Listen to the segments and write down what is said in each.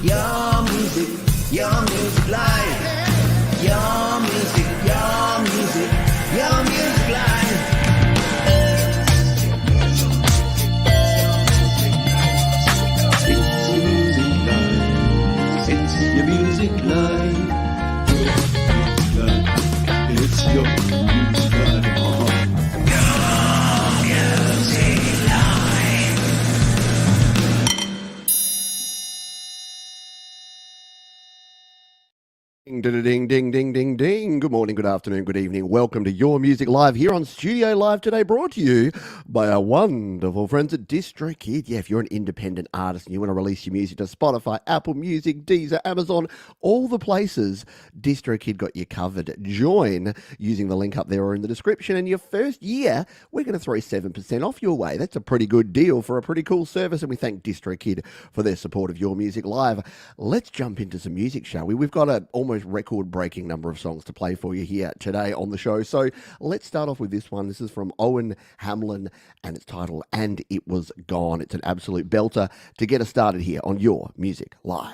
your music, your music live. Your music, your music, your music live. It's your music live. It's your music live. Ding, ding, ding, ding, ding. Good morning, good afternoon, good evening. Welcome to Your Music Live here on Studio Live today, brought to you by our wonderful friends at DistroKid. Yeah, if you're an independent artist and you want to release your music to Spotify, Apple Music, Deezer, Amazon, all the places, DistroKid got you covered. Join using the link up there or in the description, and your first year, we're going to throw 7% off your way. That's a pretty good deal for a pretty cool service, and we thank DistroKid for their support of Your Music Live. Let's jump into some music, shall we? We've got an almost record-breaking number of songs to play for you here today on the show. So let's start off with this one. This is from Owen Hamlin, and it's titled And It Was Gone. It's an absolute belter to get us started here on Your Music Live.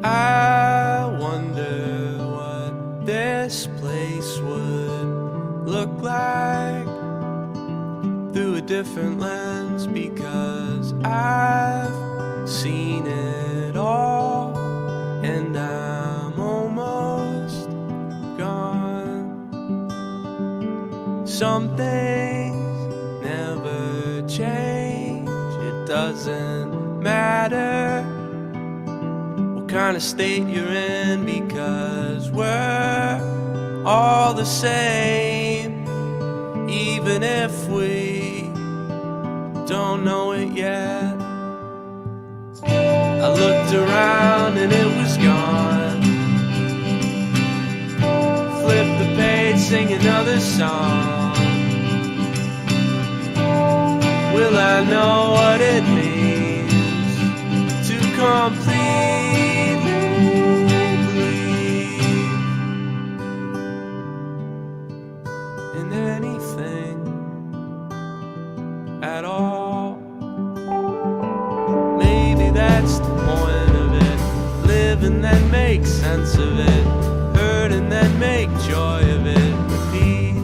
I wonder what this place would look like through a different lens, because I've seen it all and I'm almost gone. Some things never change, it doesn't matter kind of state you're in, because we're all the same, even if we don't know it yet. I looked around and it was gone. Flip the page, sing another song. Will I know what it means to complete at all? Maybe that's the point of it. Live and then make sense of it. Hurt and then make joy of it. Repeat.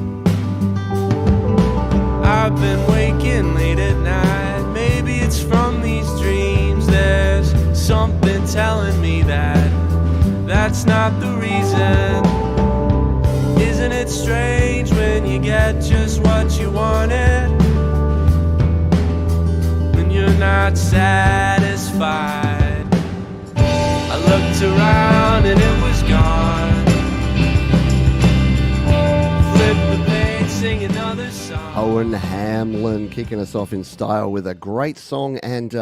I've been waking late at night. Maybe it's from these dreams. There's something telling me that that's not the reason. Isn't it strange when you get just what you wanted? You're not satisfied. I looked around and it was gone. Flip the page, sing another song. Owen Hamlin kicking us off in style with a great song, and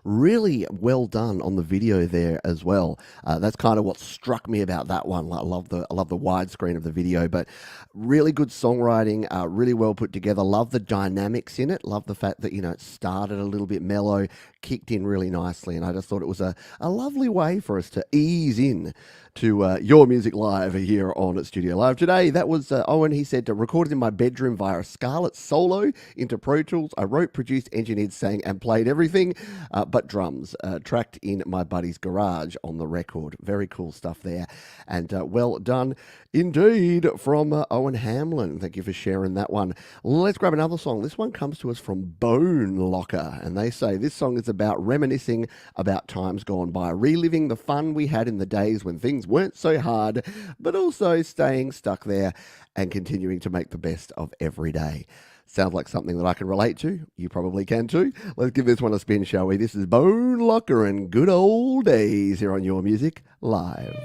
really well done on the video there as well. That's kind of what struck me about that one. I love the widescreen of the video, but really good songwriting, really well put together. Love the dynamics in it. Love the fact that, it started a little bit mellow, kicked in really nicely, and I just thought it was a lovely way for us to ease in to Your Music Live here on Studio Live today. That was Owen. He said, recorded in my bedroom via a Scarlett Solo into Pro Tools. I wrote, produced, engineered, sang, and played everything but drums. Tracked in my buddy's garage on the record. Very cool stuff there. And well done indeed from Owen Hamlin. Thank you for sharing that one. Let's grab another song. This one comes to us from Bone Locker, and they say this song is about reminiscing about times gone by, reliving the fun we had in the days when things weren't so hard, but also staying stuck there and continuing to make the best of every day. Sounds like something that I can relate to. You probably can too. Let's give this one a spin, shall we? This is Bone Locker and Good Old Days here on Your Music Live.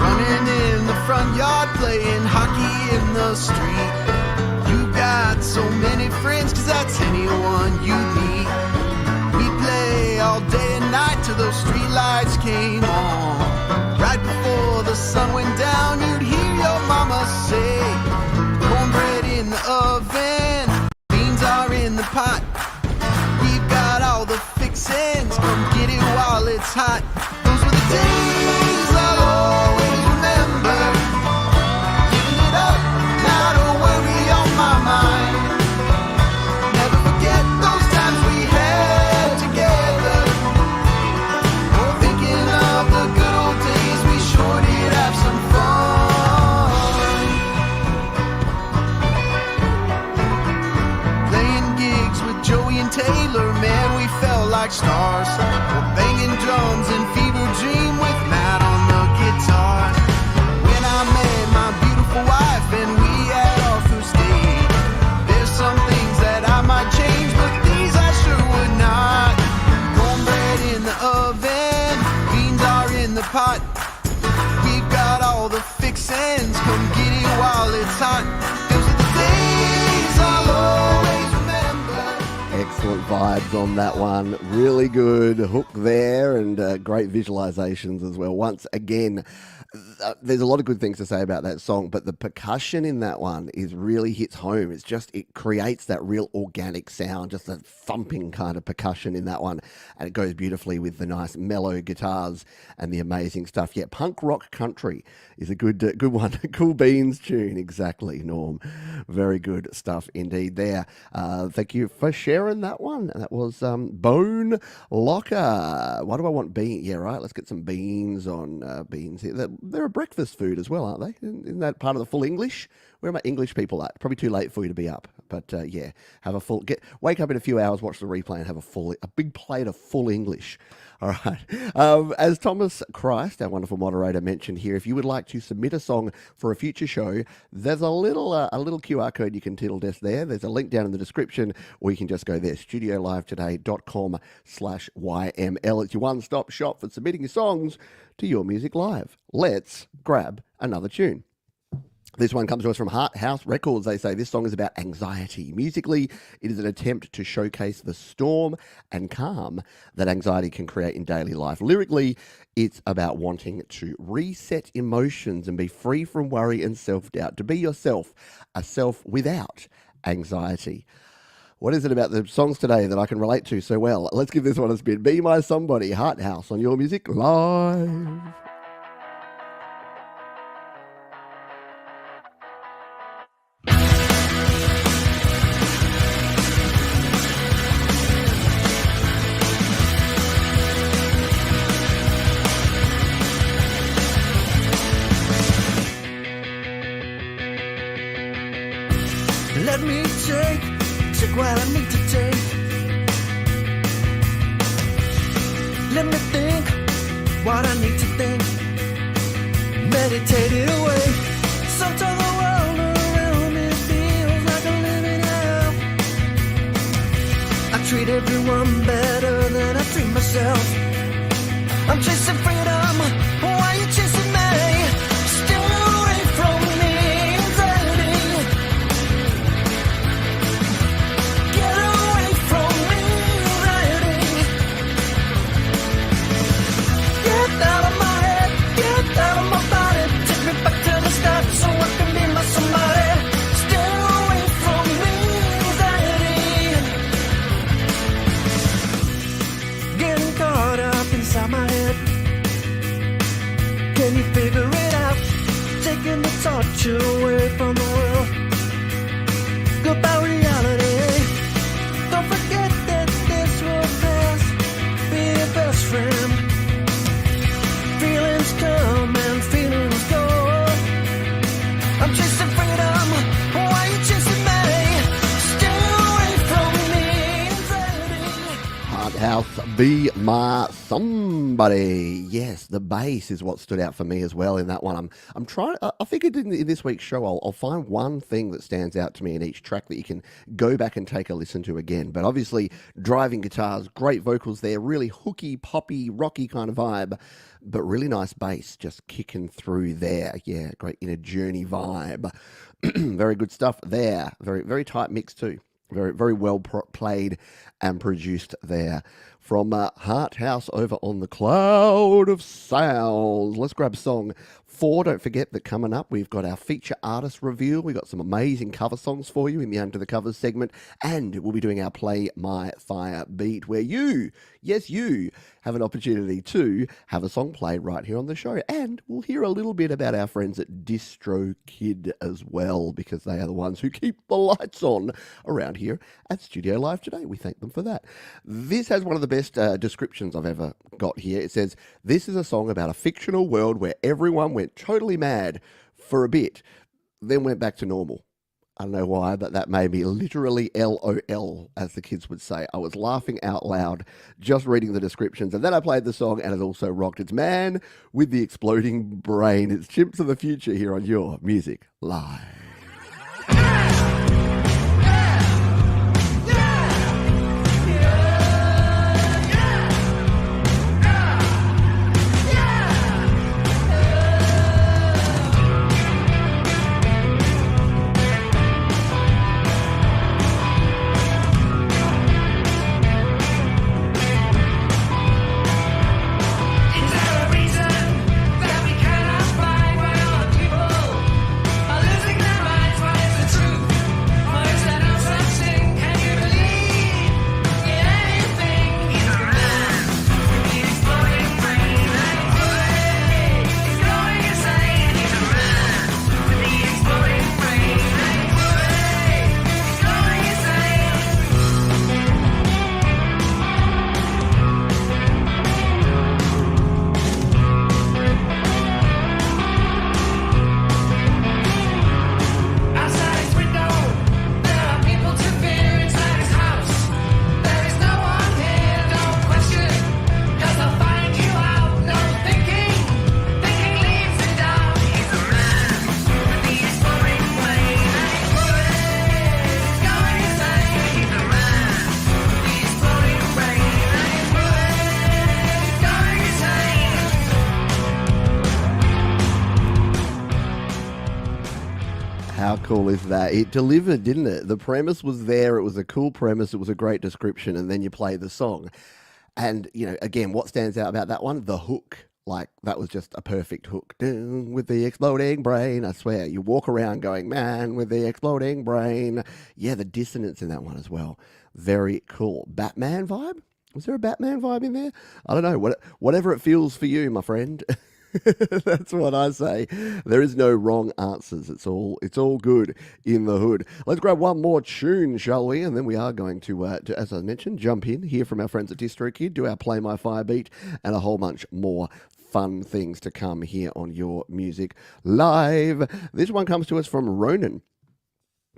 Running in the front yard, playing hockey in the street. You got so many friends, 'cause that's anyone you meet. We play all day and night till those street lights came on. Right before the sun went down, you it's hot. Those were the days I'll always remember. Giving it up, not a worry on my mind. Never forget those times we had together. Or thinking of the good old days, we sure did have some fun. Playing gigs with Joey and Taylor, man, we felt like stars. We're banging drums in Fever Dream with Matt on the guitar. When I met my beautiful wife and we had our first date, there's some things that I might change, but these I sure would not. Cornbread in the oven, beans are in the pot. We've got all the fixins, come get it while it's hot. Those are the days I'll always remember. Excellent vibes on that one. Really good hook there, and great visualizations as well. Once again, there's a lot of good things to say about that song, but the percussion in that one really hits home. It creates that real organic sound, just a thumping kind of percussion in that one, and it goes beautifully with the nice mellow guitars and the amazing stuff. Yeah, punk rock country is a good one. Cool Beans tune, exactly, Norm. Very good stuff indeed there. Thank you for sharing that one. That was Bone Locker. Why do I want beans? Yeah, right, let's get some beans on beans here. They're a breakfast food as well, aren't they? Isn't that part of the full English? Where are my English people at? Probably too late for you to be up. But yeah, wake up in a few hours, watch the replay, and have a big plate of full English. All right. As Thomas Christ, our wonderful moderator, mentioned here, if you would like to submit a song for a future show, there's a little QR code you can tiddle desk there. There's a link down in the description, or you can just go there, studiolivetoday.com/YML. It's your one-stop shop for submitting your songs to Your Music Live. Let's grab another tune. This one comes to us from Heart House Records. They say this song is about anxiety. Musically, it is an attempt to showcase the storm and calm that anxiety can create in daily life. Lyrically, it's about wanting to reset emotions and be free from worry and self-doubt, to be yourself, a self without anxiety. What is it about the songs today that I can relate to so well? Let's give this one a spin. Be My Somebody, Heart House on Your Music Live. Let me take what I need to take. Let me think what I need to think. Meditate it away. Sometimes the world around me feels like I'm living hell. I treat everyone better than I treat myself. I'm chasing freedom. Why you chasing me? Stay away from me, anxiety. Get away from me, anxiety. Get out of my head, get out of my body. Take me back to the start so I can be my somebody. Stay away from me, anxiety. Getting caught up inside my head. Can you figure it out? Taking the torch away from the world. Goodbye reality. Don't forget that this will pass. Be your best friend. Feelings come and feelings go. I'm chasing freedom. Why you chasing me? Stay away from me, anxiety. Heart House, Be My Somebody. Yes, the bass is what stood out for me as well in that one. I'm trying. I figured in this week's show I'll find one thing that stands out to me in each track that you can go back and take a listen to again. But obviously, driving guitars, great vocals there, really hooky, poppy, rocky kind of vibe, but really nice bass just kicking through there. Yeah, great inner journey vibe. Very good stuff there. Very very tight mix too. Very, very well played and produced there from Heart House over on the Cloud of Sounds. Let's grab song 4. Don't forget that coming up, we've got our feature artist review. We've got some amazing cover songs for you in the Under the Covers segment, and we'll be doing our Play My Fire Beat, where you, yes, you, have an opportunity to have a song played right here on the show. And we'll hear a little bit about our friends at DistroKid as well, because they are the ones who keep the lights on around here at Studio Live today. We thank them for that. This has one of the best descriptions I've ever got here. It says, this is a song about a fictional world where everyone went totally mad for a bit, then went back to normal. I don't know why, but that made me literally LOL, as the kids would say. I was laughing out loud just reading the descriptions, and then I played the song, and it also rocked. It's Man with the Exploding Brain. It's Chimps of the Future here on Your Music Live. How cool is that? It delivered, didn't it? The premise was there. It was a cool premise. It was a great description. And then you play the song. And, you know, again, what stands out about that one? The hook. Like, that was just a perfect hook. With the exploding brain. I swear, you walk around going, man, with the exploding brain. Yeah, the dissonance in that one as well. Very cool. Batman vibe? Was there a Batman vibe in there? I don't know. Whatever it feels for you, my friend. That's what I say. There is no wrong answers. It's all good in the hood. Let's grab one more tune, shall we? And then we are going to as I mentioned, jump in, hear from our friends at DistroKid, do our Play My Fire Beat, and a whole bunch more fun things to come here on Your Music Live. This one comes to us from Ronan.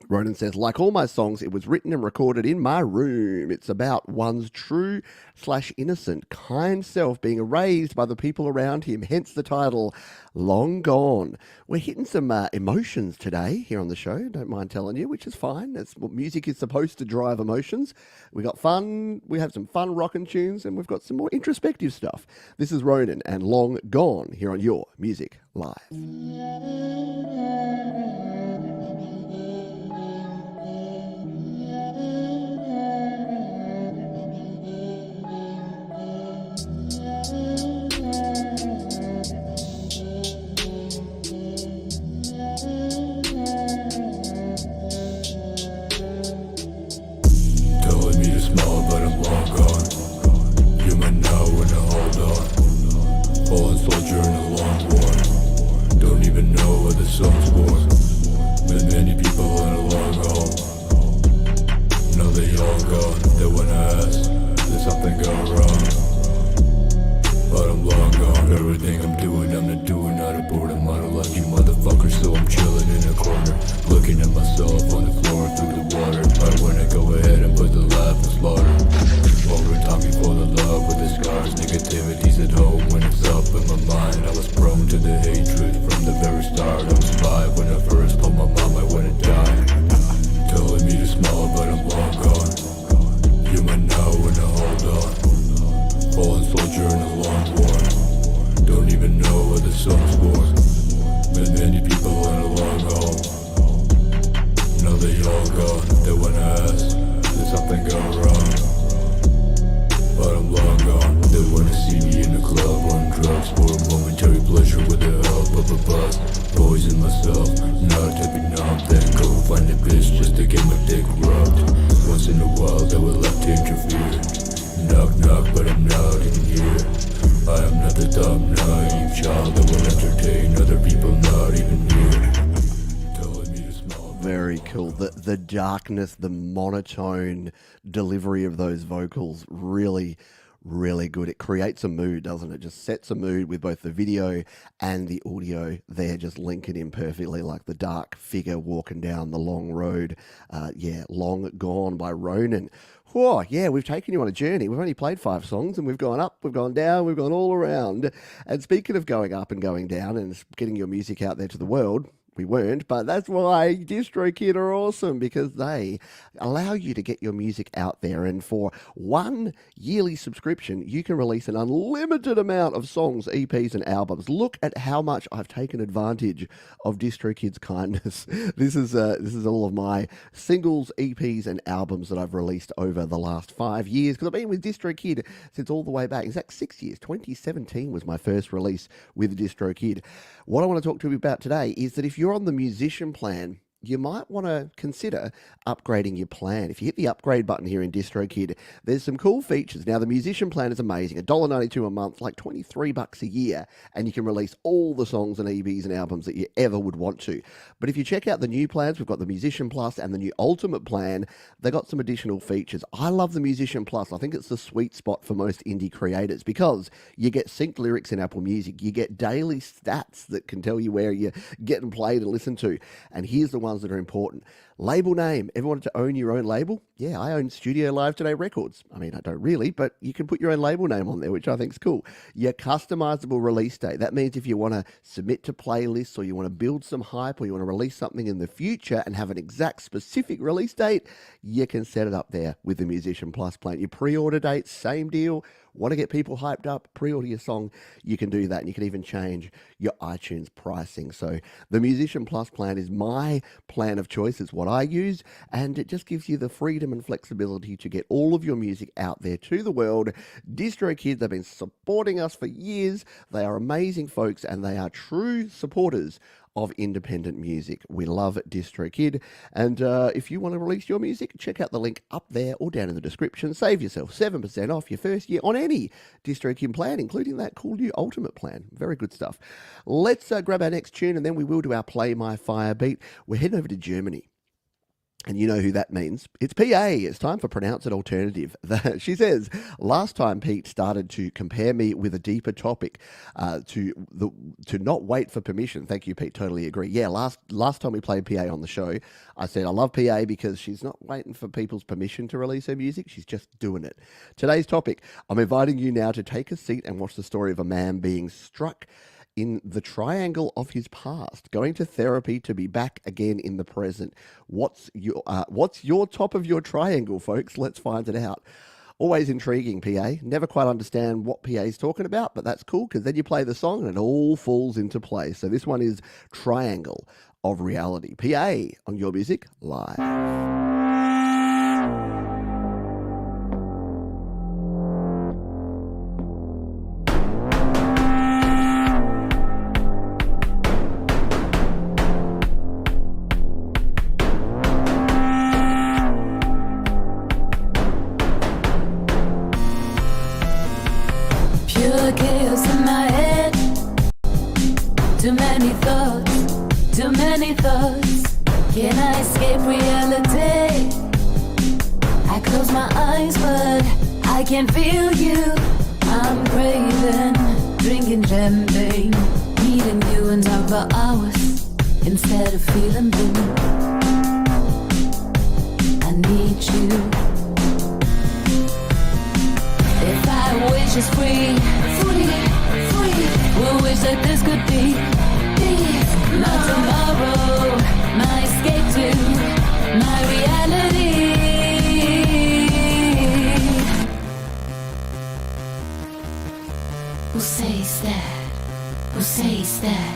Ronan says, like all my songs, it was written and recorded in my room. It's about one's true/innocent, kind self being erased by the people around him, hence the title, Long Gone. We're hitting some emotions today here on the show, don't mind telling you, which is fine. That's what music is supposed to drive emotions. We got fun, we have some fun rockin' tunes, and we've got some more introspective stuff. This is Ronan and Long Gone here on Your Music Live. They wanna ask, did something go wrong? But I'm lost. drugs for a momentary pleasure with the help of a buzz. Poison myself, not to be numb, then go find a bitch just to get my dick rubbed. Once in a while they will have to interfere. Knock knock, but I'm not even here. I am not the dumb, naive child that will entertain other people not even here. Telling me to smile. Very cool. The darkness, the monotone delivery of those vocals, really good. It creates a mood, doesn't it? Just sets a mood with both the video and the audio there, just linking in perfectly, like the dark figure walking down the long road. Long Gone by Ronan. Whoa, yeah, we've taken you on a journey. We've only played 5 songs and we've gone up, we've gone down, we've gone all around. And speaking of going up and going down and getting your music out there to the world, we weren't, but that's why DistroKid are awesome, because they allow you to get your music out there, and for one yearly subscription you can release an unlimited amount of songs, EPs and albums. Look at how much I've taken advantage of DistroKid's kindness. This is all of my singles, EPs and albums that I've released over the last 5 years, because I've been with DistroKid since all the way back. In fact, 6 years. 2017 was my first release with DistroKid. What I want to talk to you about today is that if you're on the musician plan, you might want to consider upgrading your plan. If you hit the upgrade button here in DistroKid, there's some cool features. Now, the musician plan is amazing. $1.92 a month, like $23 a year, and you can release all the songs and EPs and albums that you ever would want to. But if you check out the new plans, we've got the Musician Plus and the new Ultimate plan. They got some additional features. I love the Musician Plus. I think it's the sweet spot for most indie creators, because you get synced lyrics in Apple Music. You get daily stats that can tell you where you're getting played and listened to. And here's the ones that are important. Label name. Ever wanted to own your own label? Yeah, I own Studio Live Today Records. I mean, I don't really, but you can put your own label name on there, which I think is cool. Your customizable release date. That means if you want to submit to playlists, or you want to build some hype, or you want to release something in the future and have an exact specific release date, you can set it up there with the Musician Plus plan. Your pre-order date, same deal. Want to get people hyped up, pre-order your song, you can do that. And you can even change your iTunes pricing. So the Musician Plus plan is my plan of choice. It's what I use, and it just gives you the freedom and flexibility to get all of your music out there to the world. DistroKid, they've been supporting us for years. They are amazing folks, and they are true supporters of independent music. We love DistroKid, and if you want to release your music, check out the link up there or down in the description. Save yourself 7% off your first year on any DistroKid plan, including that cool new Ultimate plan. Very good stuff. Let's grab our next tune, and then we will do our Play My Fire beat. We're heading over to Germany. And you know who that means. It's PA. It's time for Pronounce It Alternative. She says, last time Pete started to compare me with a deeper topic, to not wait for permission. Thank you, Pete. Totally agree. Yeah, last time we played PA on the show, I said I love PA because she's not waiting for people's permission to release her music. She's just doing it. Today's topic, I'm inviting you now to take a seat and watch the story of a man being struck in the triangle of his past, going to therapy to be back again in the present. What's your top of your triangle, folks? Let's find it out. Always intriguing, PA. Never quite understand what PA is talking about, but that's cool, because then you play the song and it all falls into place. So this one is Triangle of Reality. PA on Your Music Live. Too many thoughts, can I escape reality? I close my eyes but I can feel you. I'm craving, drinking champagne, meeting you and talk for hours instead of feeling blue. I need you. If I wish is free, we'll wish that this could be my tomorrow, my escape to my reality. Who says that? Who says that?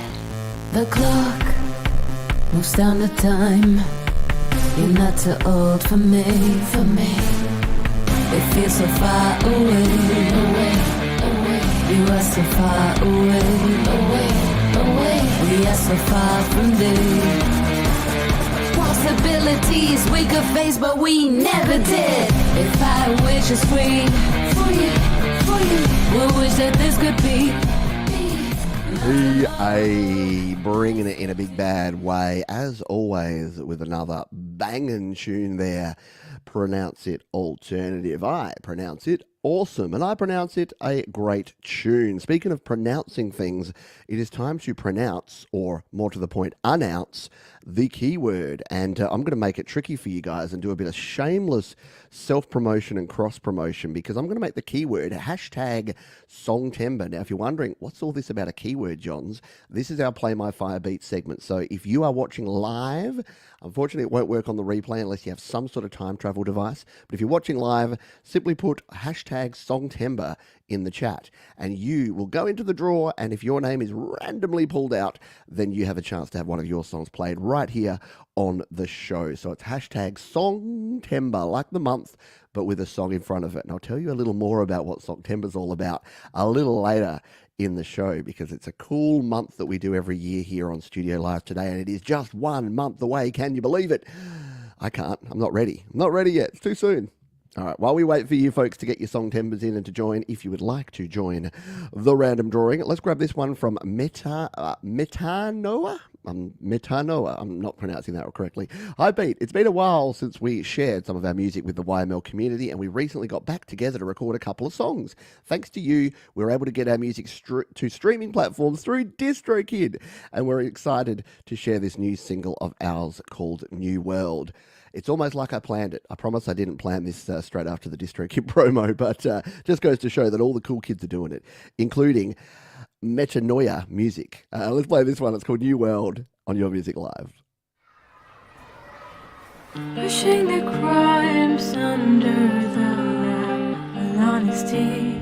The clock moves down the time. You're not too old for me, It feels so far away. You are so far away, away, away. We are so far from there. Possibilities we could face, but we never did. If I wish is free for you, we wish that this could be. Bringing it in a big bad way, as always, with another banging tune there. Pronounce it alternative. I pronounce it awesome, and I pronounce it a great tune. Speaking of pronouncing things, it is time to pronounce, or more to the point, announce the keyword. And I'm going to make it tricky for you guys and do a bit of shameless self-promotion and cross-promotion, because I'm going to make the keyword hashtag Songtember. Now, if you're wondering, what's all this about a keyword, Johns? This is our Play My Fire Beat segment. So if you are watching live, unfortunately, it won't work on the replay unless you have some sort of time travel device. But if you're watching live, simply put hashtag Songtember in the chat, and you will go into the draw, and if your name is randomly pulled out, then you have a chance to have one of your songs played right here on the show. So it's hashtag Songtember, like the month, but with a song in front of it. And I'll tell you a little more about what Songtember's all about a little later in the show, because it's a cool month that we do every year here on Studio Live Today, and it is just 1 month away. Can you believe it? I can't. I'm not ready. I'm not ready yet. It's too soon. All right, while we wait for you folks to get your Songtembers in and to join, if you would like to join the random drawing, let's grab this one from Metanoa. Metanoa. I'm not pronouncing that correctly. Hi, Pete. It's been a while since we shared some of our music with the YML community, and we recently got back together to record a couple of songs. Thanks to you, we were able to get our music to streaming platforms through DistroKid, and we're excited to share this new single of ours called New World. It's almost like I planned it. I promise I didn't plan this straight after the DistroKid promo, but just goes to show that all the cool kids are doing it, including Metanoia Music. Let's play this one. It's called New World on Your Music Live. Pushing the crimes under the rug, with honesty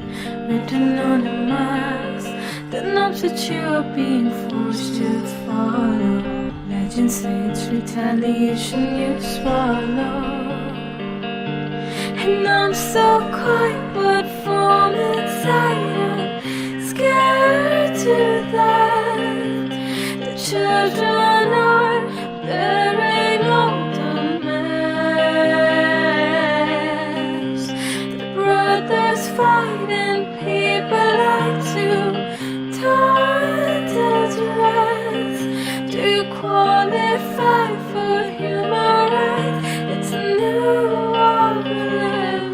written on the marks, the knobs that you are being forced to follow. Legends say it's retaliation you swallow. And I'm so quiet, but from inside I'm scared to death. The children are bearing all the mess. The brothers fighting, people like to turn to rest. Do you qualify for human rights? It's a new world we live in.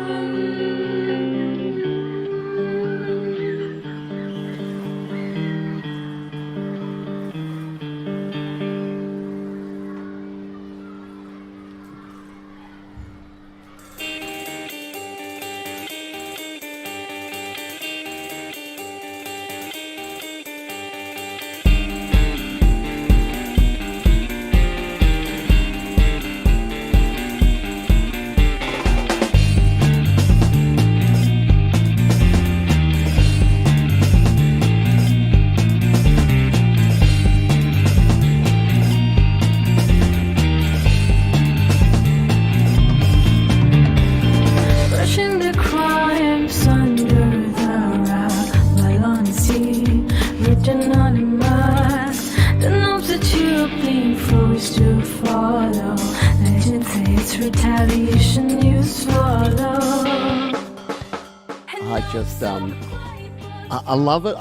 I love it.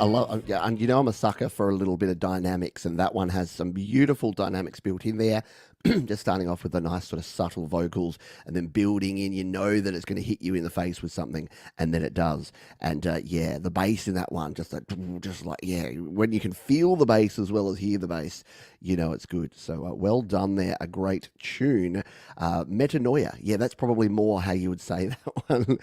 And you know, I'm a sucker for a little bit of dynamics, and that one has some beautiful dynamics built in there. Just starting off with the nice sort of subtle vocals, and then building in, you know that it's going to hit you in the face with something, and then it does. And yeah, the bass in that one, just like, yeah, when you can feel the bass as well as hear the bass, you know it's good. So well done there, a great tune. Metanoia, yeah, that's probably more how you would say that one.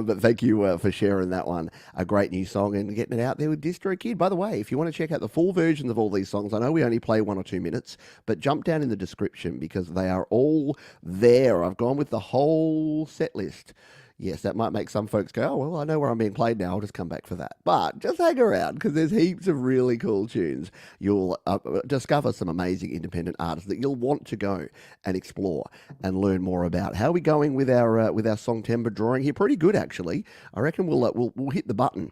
But thank you for sharing that one. A great new song and getting it out there with DistroKid. By the way, if you want to check out the full versions of all these songs, I know we only play 1 or 2 minutes, but jump down in the description because they are all there. I've gone with the whole set list. Yes, that might make some folks go, oh, well, I know where I'm being played now. I'll just come back for that. But just hang around because there's heaps of really cool tunes. You'll discover some amazing independent artists that you'll want to go and explore and learn more about. How are we going with our Songtember drawing here? Pretty good, actually. I reckon we'll hit the button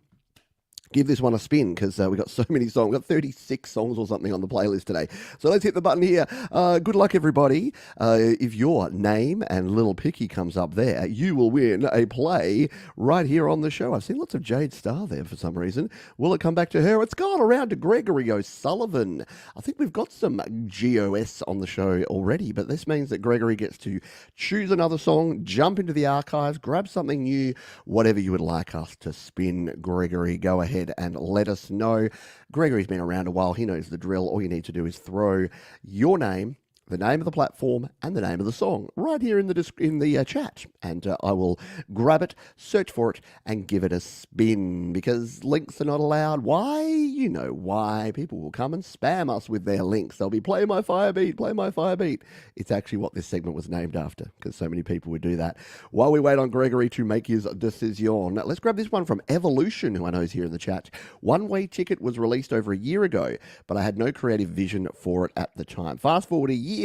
give this one a spin because we got so many songs. We've got 36 songs or something on the playlist today. So let's hit the button here. Good luck, everybody. If your name and little picky comes up there, you will win a play right here on the show. I've seen lots of Jade Starr there for some reason. Will it come back to her? It's gone around to Gregory O'Sullivan. I think we've got some GOS on the show already, but this means that Gregory gets to choose another song, jump into the archives, grab something new, whatever you would like us to spin. Gregory, go ahead and let us know. Gregory's been around a while. He knows the drill. All you need to do is throw your name, the name of the platform, and the name of the song right here in the chat, and I will grab it, search for it, and give it a spin, because links are not allowed. Why? You know why. People will come and spam us with their links. They'll be, play my fire beat, play my fire beat. It's actually what this segment was named after, because so many people would do that. While we wait on Gregory to make his decision, let's grab this one from Evolution, who I know is here in the chat. One Way Ticket was released over a year ago, but I had no creative vision for it at the time. Fast forward a year,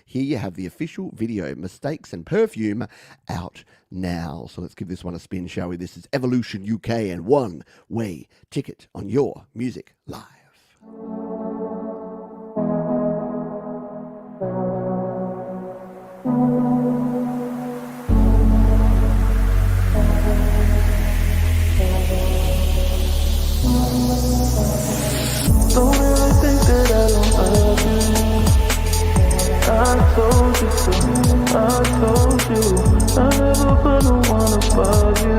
here you have the official video, Mistakes and Perfume, out now. So let's give this one a spin, shall we? This is Evolution UK and One Way Ticket on Your Music Live. Don't ever think that I don't love you. I told you so, I told you I never put no one above you.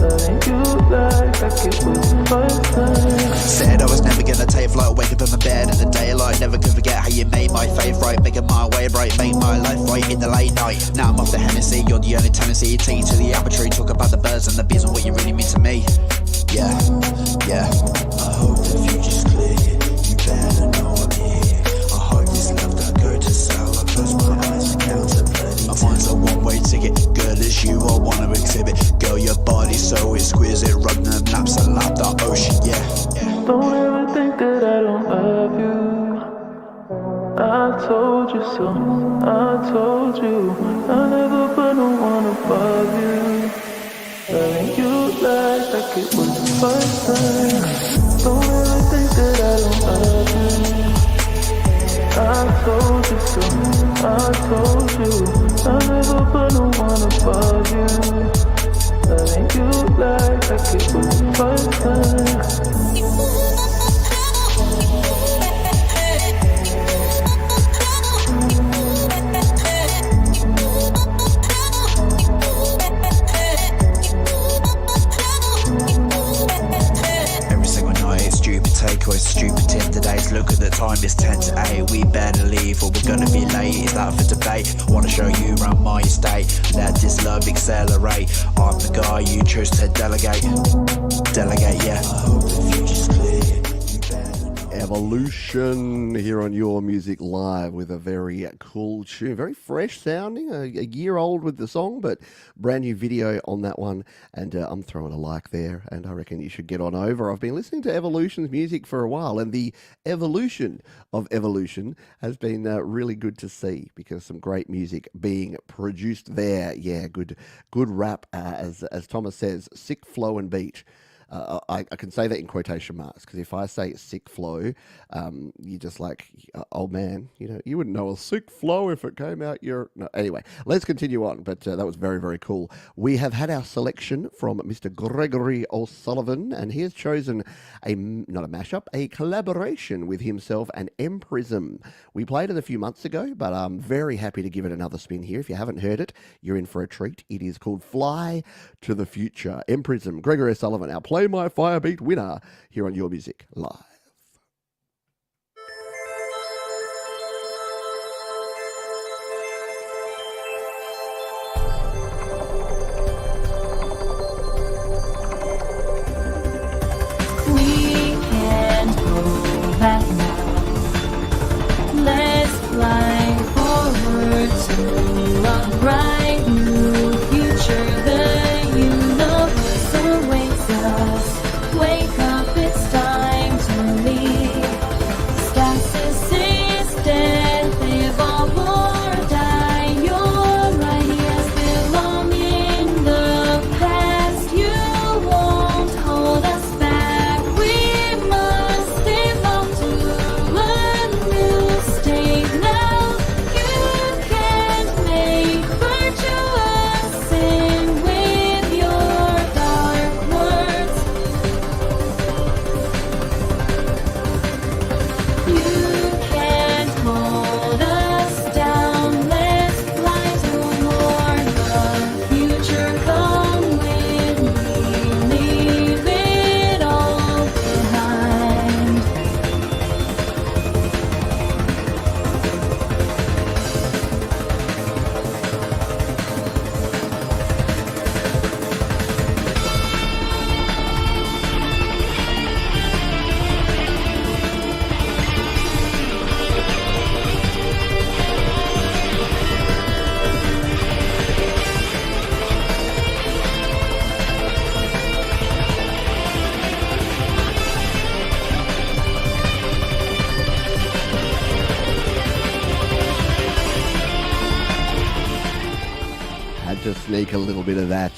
Loving you like it was the first time. Said I was never gonna take flight, wake up in my bed in the daylight. Never could forget how you made my faith right, making my way right, make my life right in the late night. Now I'm off the Hennessy, you're the only tendency. Take you to the arbitrary, talk about the birds and the bees and what you really mean to me. Yeah, yeah. I hope the future's clear, you better know I'm here. I hope this love don't go to sell. I close my eyes and count to plenty. My mind's a one-way ticket, girl, it's you I wanna exhibit. Girl, your body's so exquisite, run them laps and lap the ocean, yeah, yeah. Don't ever think that I don't love you. I told you so, I told you I never put no one above you. Loving you like it was the first time. Don't ever think that I don't love you. I told you so, I told you I never put no one above you. Loving you like it was the first time. Takeaway, stupid tip. Today's look at the time, it's 10 to 8. We better leave or we're gonna be late. Is that for debate? Wanna show you around my estate. Let this love accelerate. I'm the guy you choose to delegate. Delegate, yeah. I hope the future's clear. Evolution here on Your Music Live with a very cool tune, very fresh sounding, a year old with the song, but brand new video on that one, and I'm throwing a like there, and I reckon you should get on over. I've been listening to Evolution's music for a while, and the evolution of Evolution has been really good to see, because some great music being produced there. Yeah, good rap, as Thomas says, sick flow and beat. I can say that in quotation marks, because if I say sick flow, you're just like, oh man, you wouldn't know a sick flow if it came out your... No, anyway, let's continue on, but that was very, very cool. We have had our selection from Mr. Gregory O'Sullivan, and he has chosen not a mashup, a collaboration with himself and Emprism. We played it a few months ago, but I'm very happy to give it another spin here. If you haven't heard it, you're in for a treat. It is called Fly to the Future. Emprism, Gregory O'Sullivan, our Play My Firebeat winner here on Your Music Live. We can't go back now. Let's fly forward to a bright new future. The universe awaits us. Wake up, it's time to sneak a little bit of that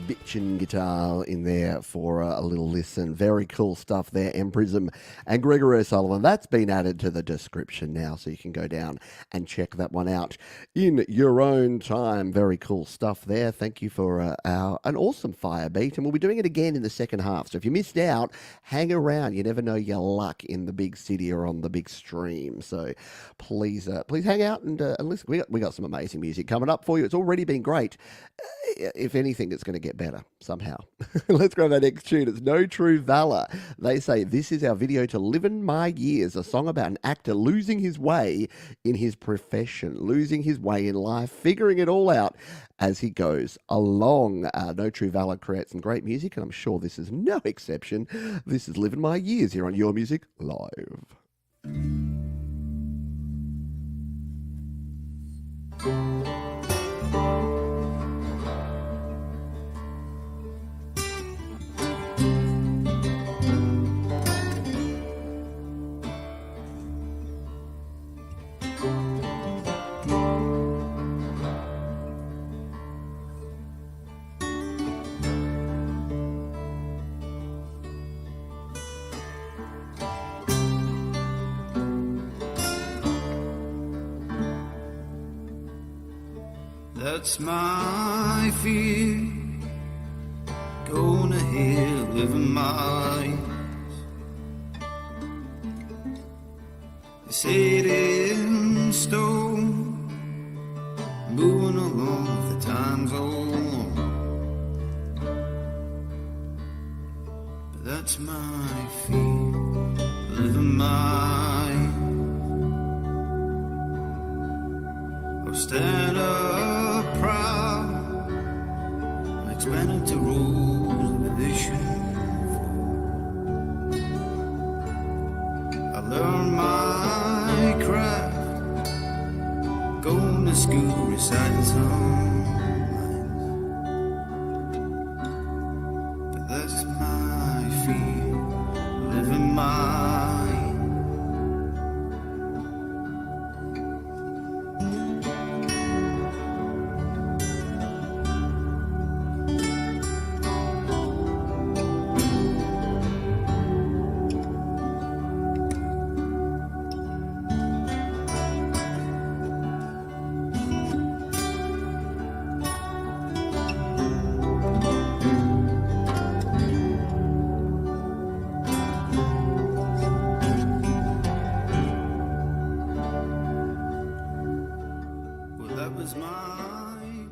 bitchin' guitar in there for a little listen. Very cool stuff there, Emprism and Gregory O'Sullivan. That's been added to the description now, so you can go down and check that one out in your own time. Very cool stuff there. Thank you for an awesome fire beat, and we'll be doing it again in the second half. So if you missed out, hang around. You never know your luck in the big city or on the big stream. So please hang out and listen. We got some amazing music coming up for you. It's already been great. If anything, it's going to get better somehow. Let's grab that next tune. It's No True Valor. They say, this is our video to Livin' My Years, a song about an actor losing his way in his profession, losing his way in life, figuring it all out as he goes along. No True Valor creates some great music, and I'm sure this is no exception. This is Livin' My Years here on Your Music Live. That's my fear, going ahead, living my years. They say it in stone, moving along, the time's on. But that's my fear, living my years. I'll stand up proud, expanded to rules of vision. I learned my craft, going to school, reciting some lines. But that's my fear, living my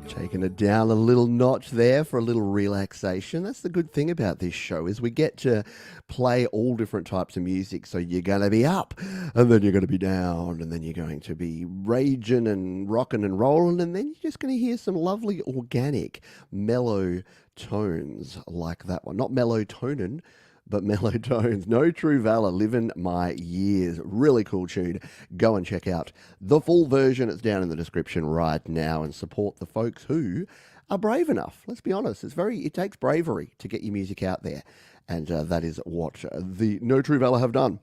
Taking it down a little notch there for a little relaxation. That's the good thing about this show, is we get to play all different types of music. So you're going to be up, and then you're going to be down, and then you're going to be raging and rocking and rolling, and then you're just going to hear some lovely organic mellow tones like that one. Not melatonin, but mellow tones. No True Valor, Livin' My Years. Really cool tune. Go and check out the full version. It's down in the description right now, and support the folks who are brave enough. Let's be honest. It takes bravery to get your music out there. And that is what the No True Valor have done.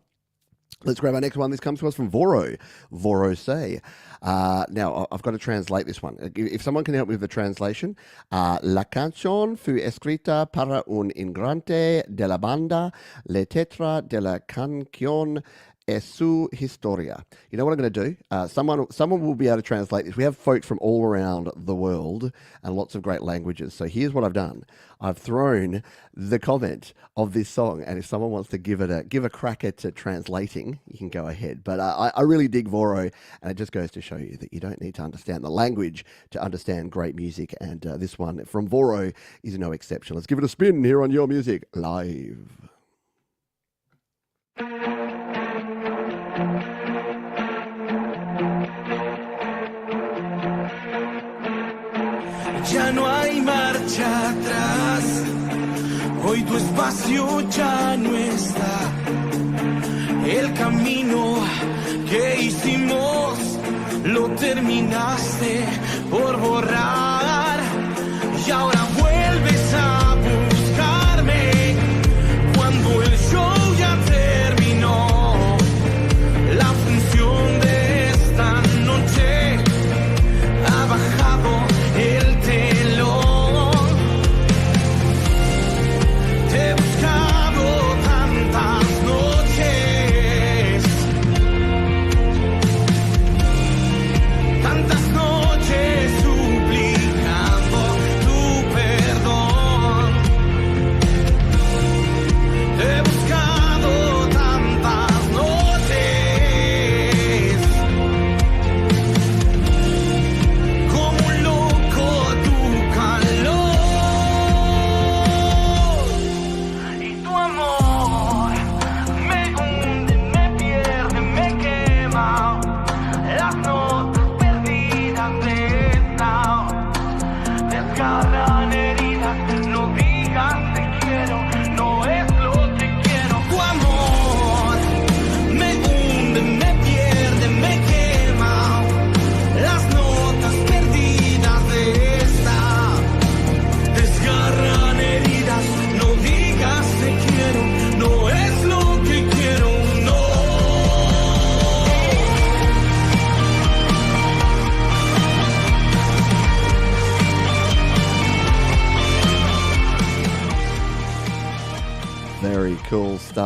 Let's grab our next one. This comes to us from Voro. Voro say, now I've got to translate this one. If someone can help me with the translation. La canción fue escrita para un integrante de la banda. La letra de la canción es su historia. You know what I'm going to do? Someone will be able to translate this. We have folks from all around the world and lots of great languages. So here's what I've done. I've thrown the comment of this song, and if someone wants to give a crack at translating, you can go ahead. But I really dig Voro, and it just goes to show you that you don't need to understand the language to understand great music, and this one from Voro is no exception. Let's give it a spin here on Your Music Live. Ya no hay marcha atrás, hoy tu espacio ya no está. El camino que hicimos lo terminaste por borrar, y ahora vuelves a buscarme cuando el show ya terminó. La función de esta noche ha bajado el telón.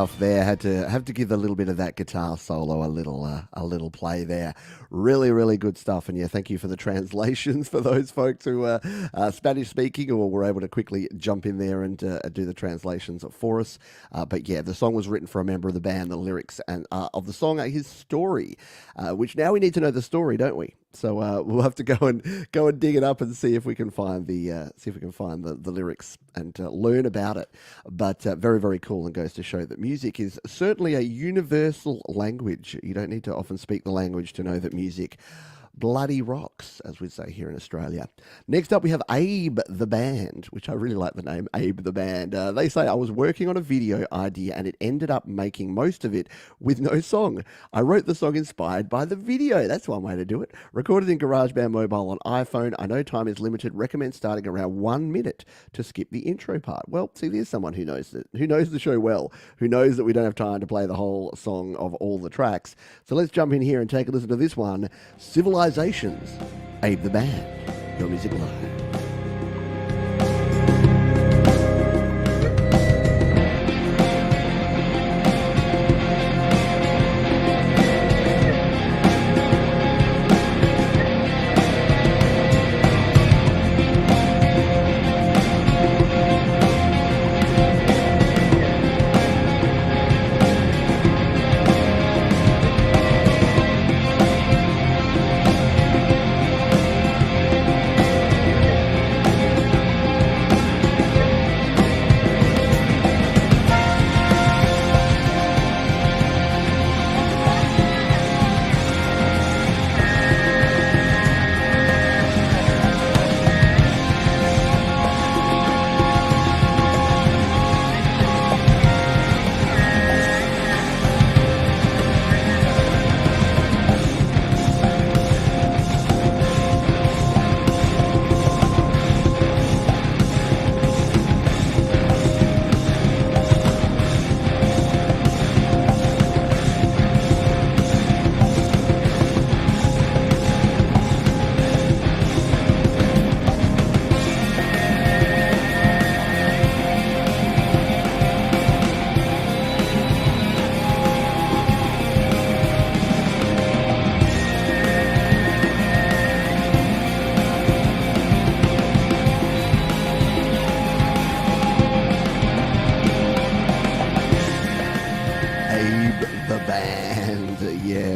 stuff there. Have to give a little bit of that guitar solo a little play there. Really good stuff. And yeah, thank you for the translations for those folks who are Spanish speaking or were able to quickly jump in there and do the translations for us. But yeah, the song was written for a member of the band. The lyrics and of the song are his story, which now we need to know the story, don't we? So we'll have to go and dig it up and see if we can find the lyrics and learn about it. But very cool, and goes to show that music is certainly a universal language. You don't need to often speak the language to know that music bloody rocks, as we say here in Australia. Next up, we have Abe The Band, which I really like the name, Abe The Band. They say, I was working on a video idea and it ended up making most of it with no song. I wrote the song inspired by the video. That's one way to do it. Recorded in GarageBand Mobile on iPhone. I know time is limited. Recommend starting around 1 minute to skip the intro part. Well, see, there's someone who knows the show well, who knows that we don't have time to play the whole song of all the tracks. So let's jump in here and take a listen to this one, Civilizations, Abe The Band, Your Music Live.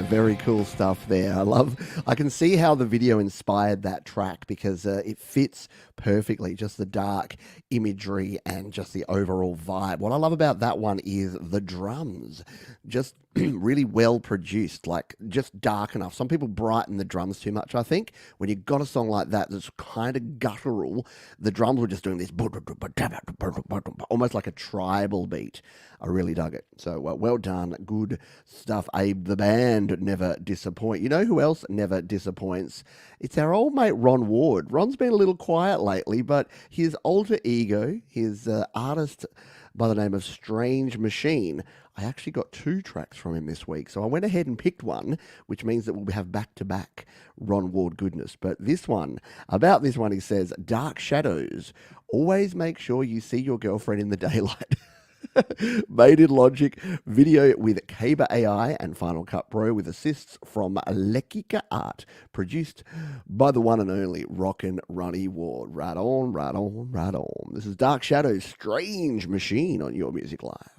Very cool stuff there. I can see how the video inspired that track because it fits perfectly, just the dark imagery and just the overall vibe. What I love about that one is the drums, just really well produced, like just dark enough. Some people brighten the drums too much, I think. When you got a song like that that's kind of guttural, the drums were just doing this almost like a tribal beat. I really dug it. So well done. Good stuff. Abe The Band never disappoint. You know who else never disappoints? It's our old mate Ron Ward. Ron's been a little quiet lately, but his alter ego, his artist by the name of Strange Machine, I actually got 2 tracks from him this week. So I went ahead and picked one, which means that we'll have back-to-back Ron Ward goodness. But this one, about this one, he says, Dark Shadows. Always make sure you see your girlfriend in the daylight. Made in Logic, video with Kaba AI and Final Cut Pro with assists from Lekika Art, produced by the one and only Rockin' Ronnie Ward. Right on, right on, right on. This is Dark Shadows, Strange Machine on Your Music Live.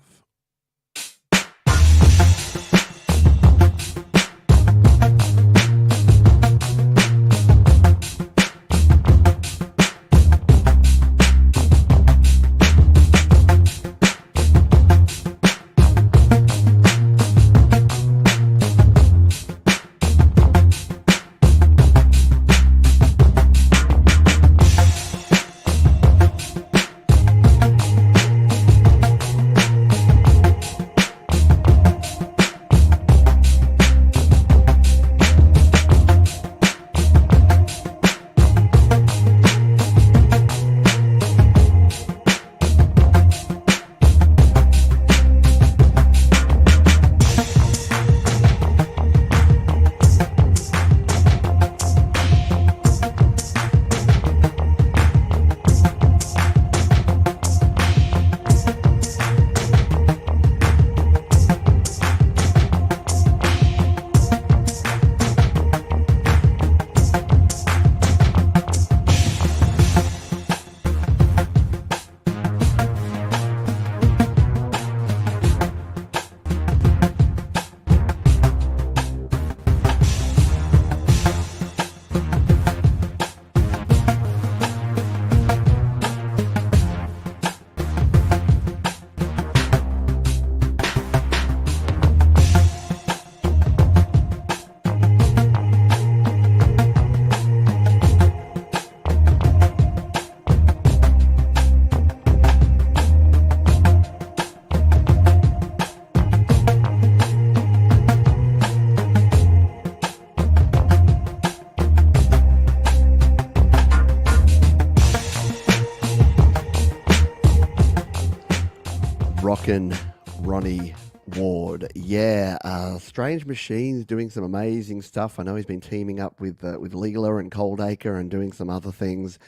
Rockin' Ronnie Ward. Yeah, Strange Machines doing some amazing stuff. I know he's been teaming up with Leela and Coldacre and doing some other things.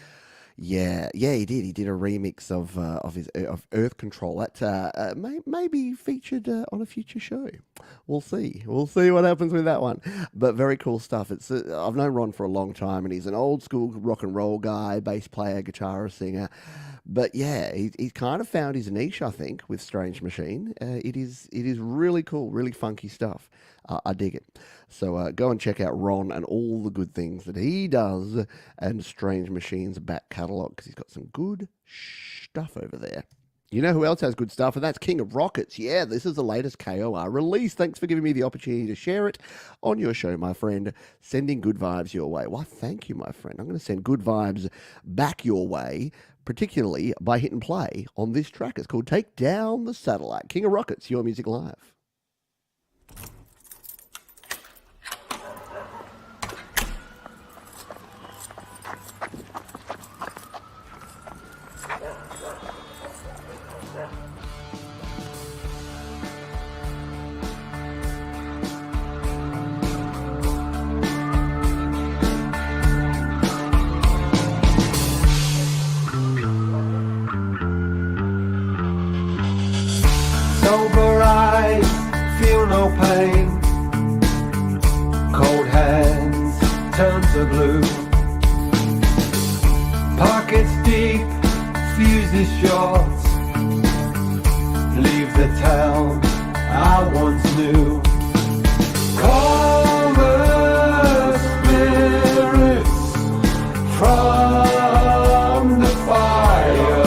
Yeah, he did. He did a remix of Earth Control. That may be featured on a future show. We'll see. We'll see what happens with that one. But very cool stuff. It's I've known Ron for a long time, and he's an old school rock and roll guy, bass player, guitarist, singer. But yeah, he's kind of found his niche, I think, with Strange Machine. It is really cool, really funky stuff. I dig it. So go and check out Ron and all the good things that he does and Strange Machine's back catalogue, because he's got some good stuff over there. You know who else has good stuff? And that's King of Rockets. Yeah, this is the latest KOR release. Thanks for giving me the opportunity to share it on your show, my friend. Sending good vibes your way. Why, thank you, my friend. I'm going to send good vibes back your way, particularly by hitting play on this track. It's called Take Down the Satellite. King of Rockets, Your Music Live. Sober eyes feel no pain. Cold hands turn to blue. Pockets deep, fuses short. Leave the town I once knew. Calmer spirits from the fire.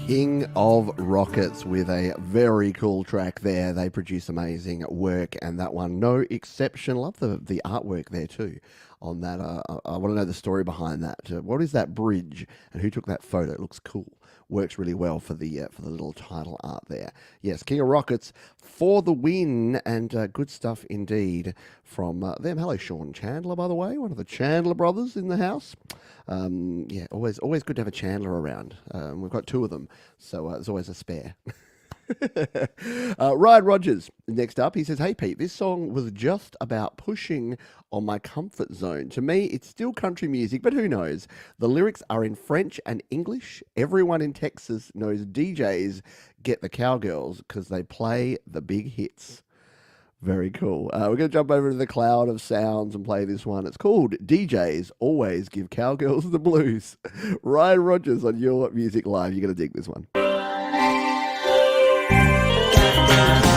King of Rockets with a very cool track there. They produce amazing work, and that one, no exception. Love the artwork there too on that. I want to know the story behind that. What is that bridge, and who took that photo? It looks cool. Works really well for the little title art there. Yes, King of Rockets for the win, and good stuff indeed from them. Hello, Sean Chandler, by the way, one of the Chandler brothers in the house. Yeah, always good to have a Chandler around. We've got two of them, so there's always a spare. Ryan Rogers, next up, he says, "Hey Pete, this song was just about pushing on my comfort zone. To me, it's still country music, but who knows? The lyrics are in French and English. Everyone in Texas knows DJs get the cowgirls because they play the big hits." Very cool. We're going to jump over to the cloud of sounds and play this one. It's called DJs Always Give Cowgirls the Blues. Ryan Rogers on Your Music Live. You're going to dig this one. Thank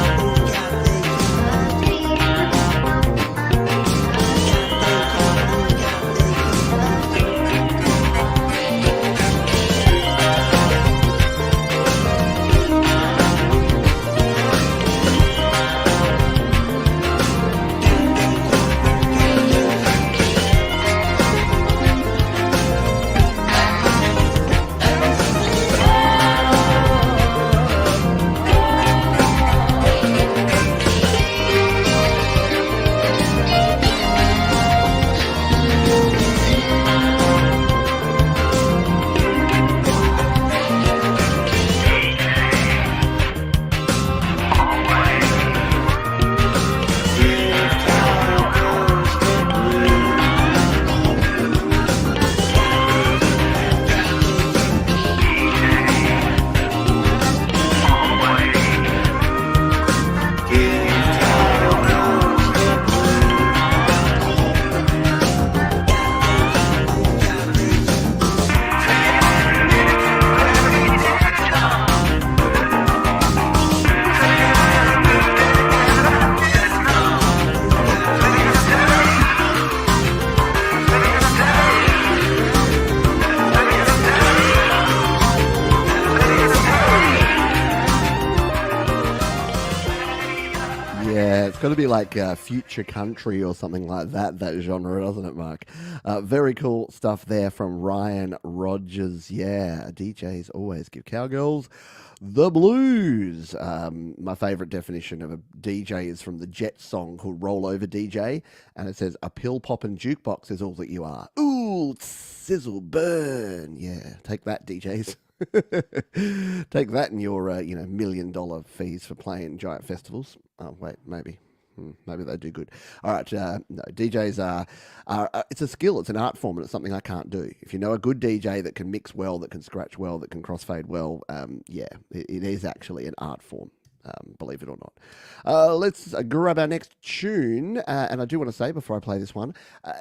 It's got to be like future country or something like that genre, doesn't it, Mark? Very cool stuff there from Ryan Rogers. Yeah, DJs always give cowgirls the blues. My favourite definition of a DJ is from the Jet song called Roll Over DJ, and it says, a pill-popping jukebox is all that you are. Ooh, sizzle, burn. Yeah, take that, DJs. Take that in your, $1 million fees for playing giant festivals. Oh, wait, maybe. Maybe they do good. All right, no, DJs are it's a skill, it's an art form, and it's something I can't do. If you know a good DJ that can mix well, that can scratch well, that can crossfade well, it is actually an art form. Believe it or not. Let's grab our next tune. And I do want to say before I play this one,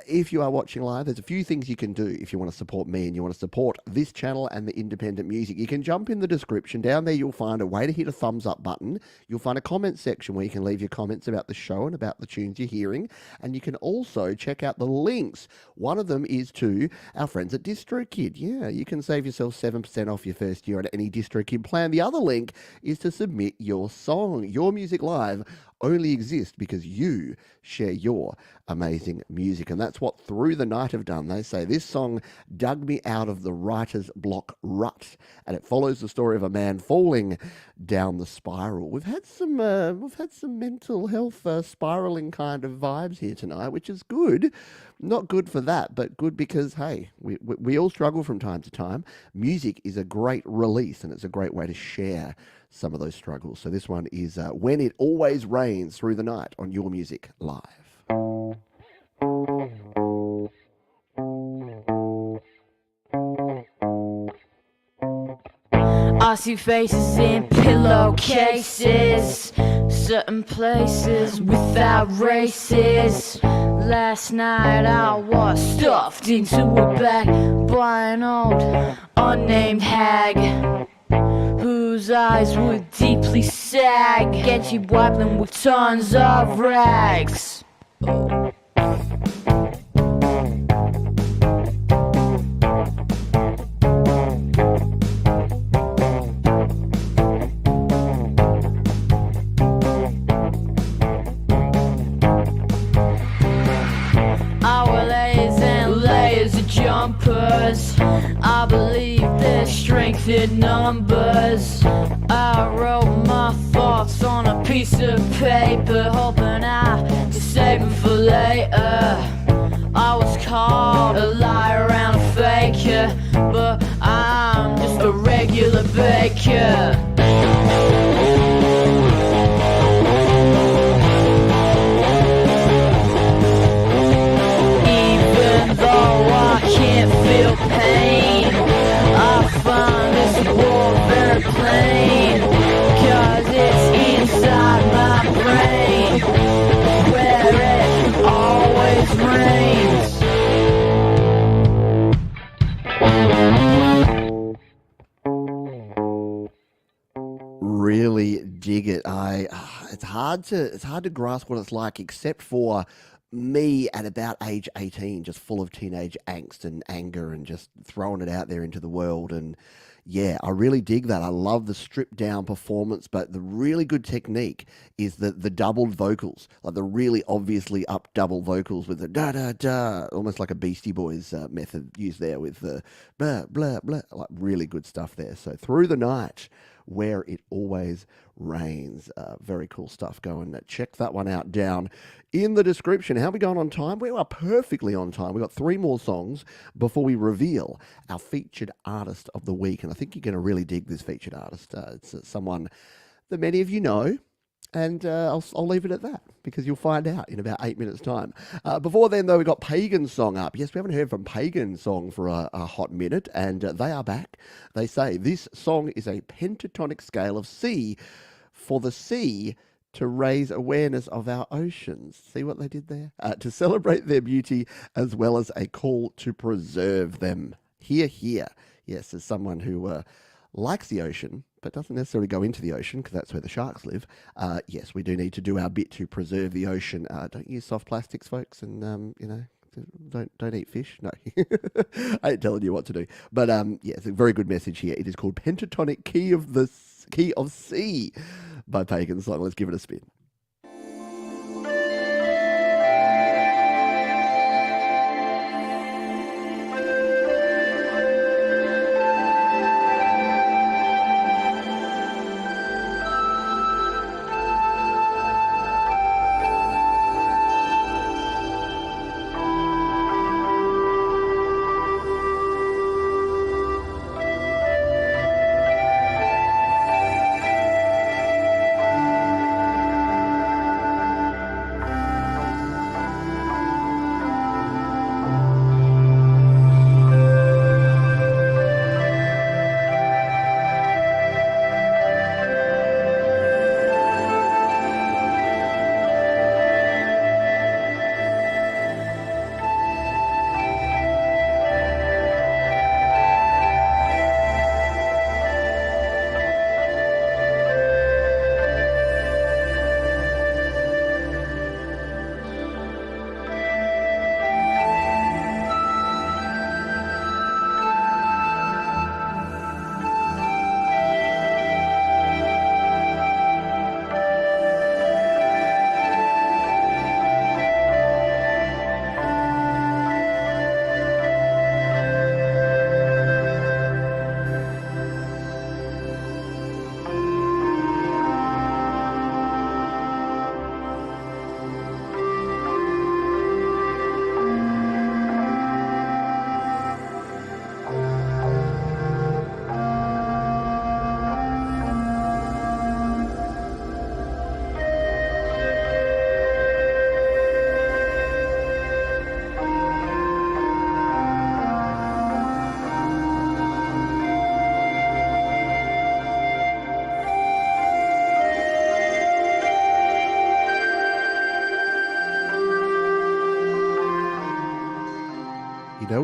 if you are watching live, there's a few things you can do if you want to support me and you want to support this channel and the independent music. You can jump in the description. Down there you'll find a way to hit a thumbs up button. You'll find a comment section where you can leave your comments about the show and about the tunes you're hearing. And you can also check out the links. One of them is to our friends at DistroKid. Yeah, you can save yourself 7% off your first year at any DistroKid plan. The other link is to submit your song. Your music live only exists because you share your amazing music, and that's what Through the Night have done. They say this song dug me out of the writer's block rut, and it follows the story of a man falling down the spiral. We've had some mental health spiraling kind of vibes here tonight, which is good. Not good for that, but good because, hey, we all struggle from time to time. Music is a great release, and it's a great way to share some of those struggles. So this one is When It Always Rains, Through the Night on Your Music Live. I see faces in pillowcases, certain places without races. Last night I was stuffed into a bag by an old unnamed hag, whose eyes would deeply sag, and she wiped them with tons of rags. I believe there's strength in numbers. I wrote my thoughts on a piece of paper, hoping I could save them for later. I was called a liar and a faker, but I'm just a regular baker. Can't feel pain. I find this world very plain, 'cause it's inside my brain, where it always rains. Really dig it. It's hard to grasp what it's like, except for me at about age 18, just full of teenage angst and anger and just throwing it out there into the world. And yeah, I really dig that. I love the stripped down performance, but the really good technique is the doubled vocals, like the really obviously up double vocals with the da da da, almost like a Beastie Boys method used there with the blah blah blah, like really good stuff there. So Through the Night, Where It Always Rains. Very cool stuff. Go and check that one out down in the description. How are we going on time? We are perfectly on time. We've got 3 more songs before we reveal our featured artist of the week. And I think you're going to really dig this featured artist. It's someone that many of you know. And I'll leave it at that, because you'll find out in about 8 minutes' time. Before then, though, we got Pagan Song up. Yes, we haven't heard from Pagan Song for a hot minute, and they are back. They say this song is a pentatonic scale of C for the sea to raise awareness of our oceans. See what they did there? To celebrate their beauty, as well as a call to preserve them. Hear, hear. Yes, as someone who likes the ocean, but doesn't necessarily go into the ocean, because that's where the sharks live. Yes, we do need to do our bit to preserve the ocean. Don't use soft plastics, folks, and don't eat fish. No, I ain't telling you what to do. But yeah, it's a very good message here. It is called Pentatonic Key of C by Pagan Song. Let's give it a spin.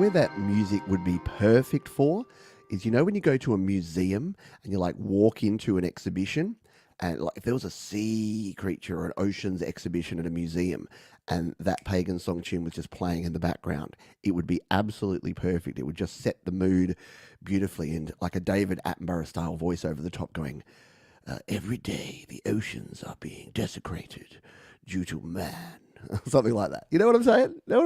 where that music would be perfect for is, when you go to a museum and you like walk into an exhibition, and like if there was a sea creature or an oceans exhibition at a museum and that pagan song tune was just playing in the background, it would be absolutely perfect. It would just set the mood beautifully, and like a David Attenborough style voice over the top going, every day the oceans are being desecrated due to man. Something like that. You know what I'm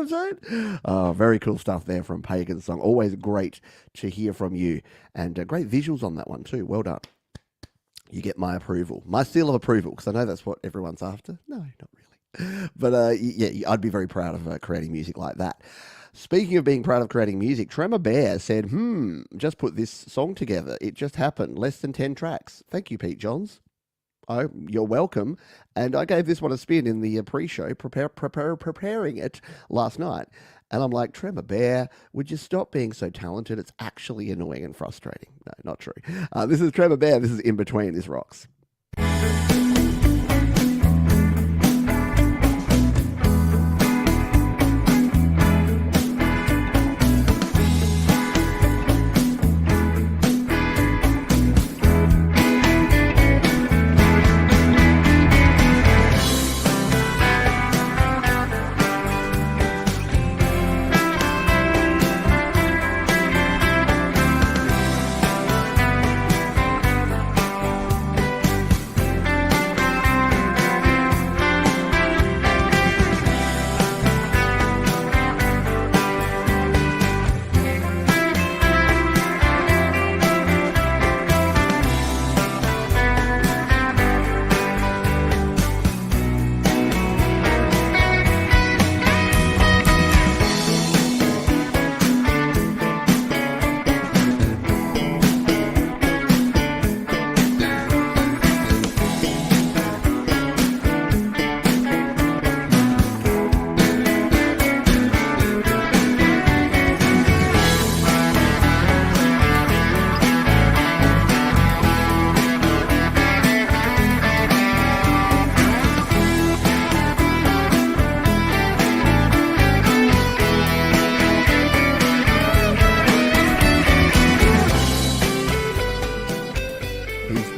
saying? Oh, very cool stuff there from Pagan Song. Always great to hear from you. And great visuals on that one too. Well done. You get my approval. My seal of approval, because I know that's what everyone's after. No, not really. But yeah, I'd be very proud of creating music like that. Speaking of being proud of creating music, Trevor Bear said, just put this song together. It just happened. Less than 10 tracks. Thank you, Pete Johns. Oh, you're welcome. And I gave this one a spin in the pre-show, preparing it last night. And I'm like, Trevor Bear, would you stop being so talented? It's actually annoying and frustrating. No, not true. This is Trevor Bear. This is In Between. This rocks.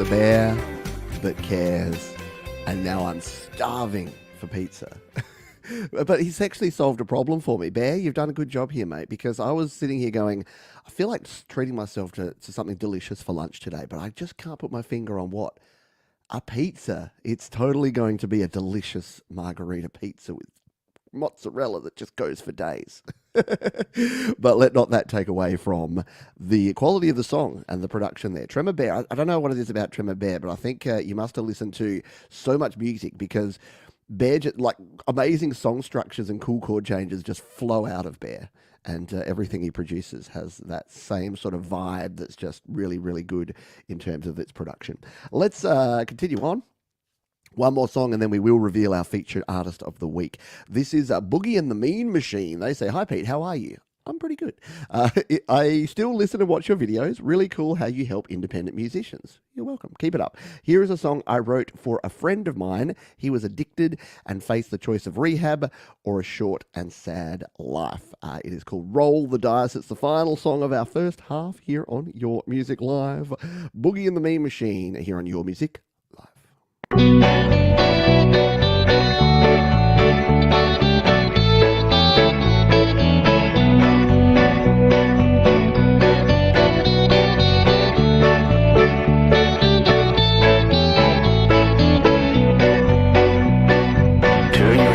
Bear that cares, and now I'm starving for pizza. But he's actually solved a problem for me. Bear, you've done a good job here, mate, because I was sitting here going, I feel like treating myself to something delicious for lunch today, but I just can't put my finger on what. A pizza. It's totally going to be a delicious margarita pizza with mozzarella that just goes for days. But let not that take away from the quality of the song and the production there. Trevor Bear, I don't know what it is about Trevor Bear, but I think you must have listened to so much music, because Bear, just, like, amazing song structures and cool chord changes just flow out of Bear. And everything he produces has that same sort of vibe that's just really, really good in terms of its production. Let's continue on. One more song, and then we will reveal our featured artist of the week. This is Boogie and the Mean Machine. They say, hi, Pete, how are you? I'm pretty good. I still listen and watch your videos. Really cool how you help independent musicians. You're welcome. Keep it up. Here is a song I wrote for a friend of mine. He was addicted and faced the choice of rehab or a short and sad life. It is called Roll the Dice. It's the final song of our first half here on Your Music Live. Boogie and the Mean Machine here on Your Music Live.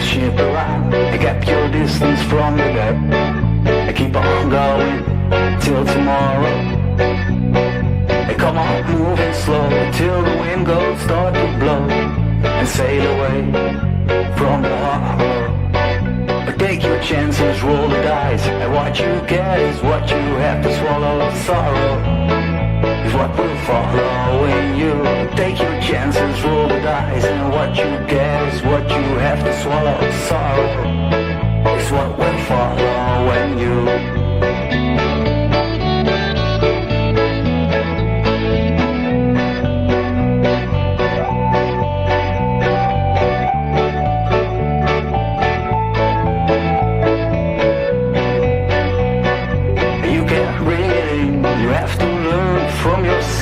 Ship around, get your distance from the dead. Keep on going till tomorrow. Come on, moving slow till the wind goes start to blow and sail away from the harbor. Take your chances, roll the dice, and what you get is what you have to swallow. Sorrow is what will follow when you take your chances, roll the dice, and what you get is what you have to swallow. Sorrow is what will follow when you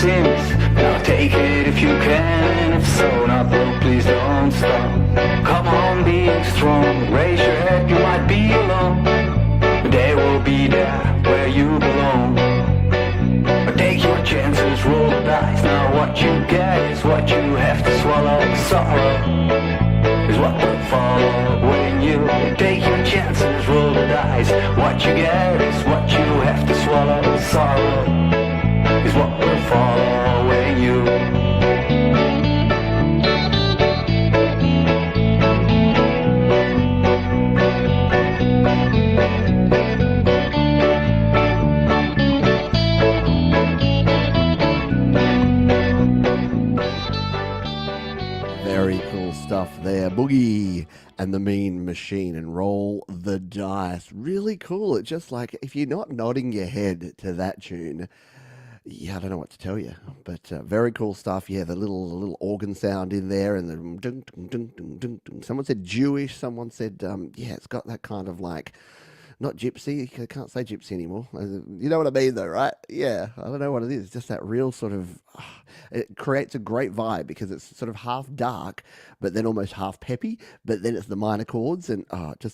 seems. Now take it if you can, if so not though, please don't stop. Come on, being strong, raise your head, you might be alone, but they will be there where you belong. Take your chances, roll the dice. Now what you get is what you have to swallow. Sorrow is what will follow when you take your chances, roll the dice. What you get is what you have to swallow. Sorrow is what will follow when you stuff there. Boogie and the Mean Machine and Roll the Dice. Really cool. It's just like, if you're not nodding your head to that tune, yeah, I don't know what to tell you, but very cool stuff. Yeah, the little organ sound in there, and the dun, dun, dun, dun, dun, dun. Someone said Jewish. Someone said, yeah, it's got that kind of like, not gypsy. I can't say gypsy anymore. You know what I mean, though, right? Yeah, I don't know what it is. Just that real sort of, it creates a great vibe because it's sort of half dark, but then almost half peppy. But then it's the minor chords, and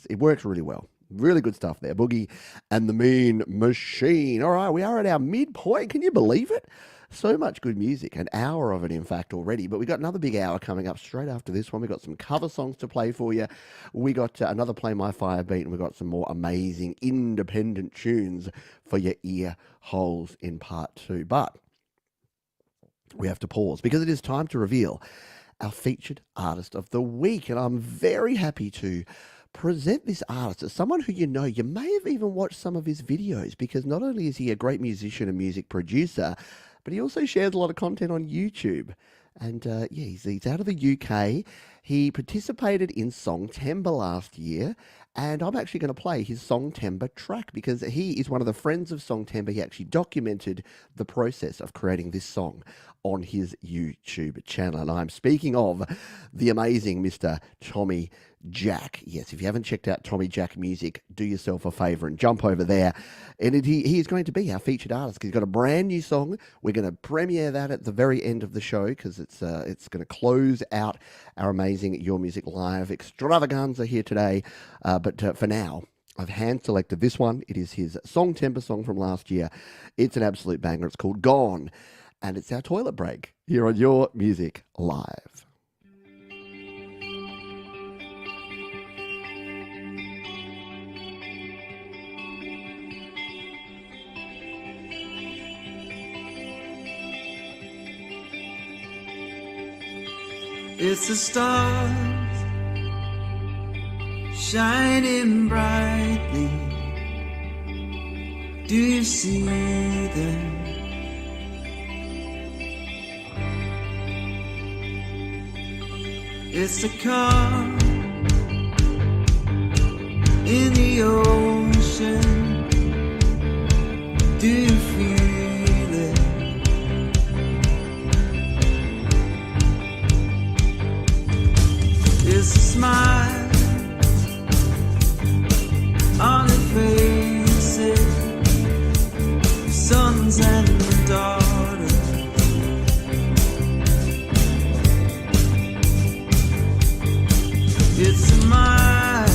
it works really well. Really good stuff there. Boogie and the Mean Machine. All right, we are at our midpoint. Can you believe it? So much good music, an hour of it, in fact, already. But we got another big hour coming up straight after this one. We got some cover songs to play for you. We got another Play My Fire beat, and we got some more amazing independent tunes for your ear holes in part 2. But we have to pause because it is time to reveal our featured artist of the week, and I'm very happy to present this artist as someone who you may have even watched some of his videos, because not only is he a great musician and music producer, but he also shares a lot of content on YouTube. And he's out of the UK. He participated in Songtember last year, and I'm actually going to play his Songtember track because he is one of the friends of Songtember. He actually documented the process of creating this song on his YouTube channel. And I'm speaking of the amazing Mr. Tommy Jack. Yes, if you haven't checked out Tommy Jack music, do yourself a favor and jump over there. And he is going to be our featured artist because he's got a brand new song. We're going to premiere that at the very end of the show because it's going to close out our amazing Your Music Live extravaganza here today. But for now, I've hand selected this one. It is his Songtember song from last year. It's an absolute banger. It's called Gone, and it's our toilet break here on Your Music Live. It's the stars shining brightly. Do you see them? It's the calm in the ocean. Do you feel it? It's a smile on the faces of sons and daughters. It's a mile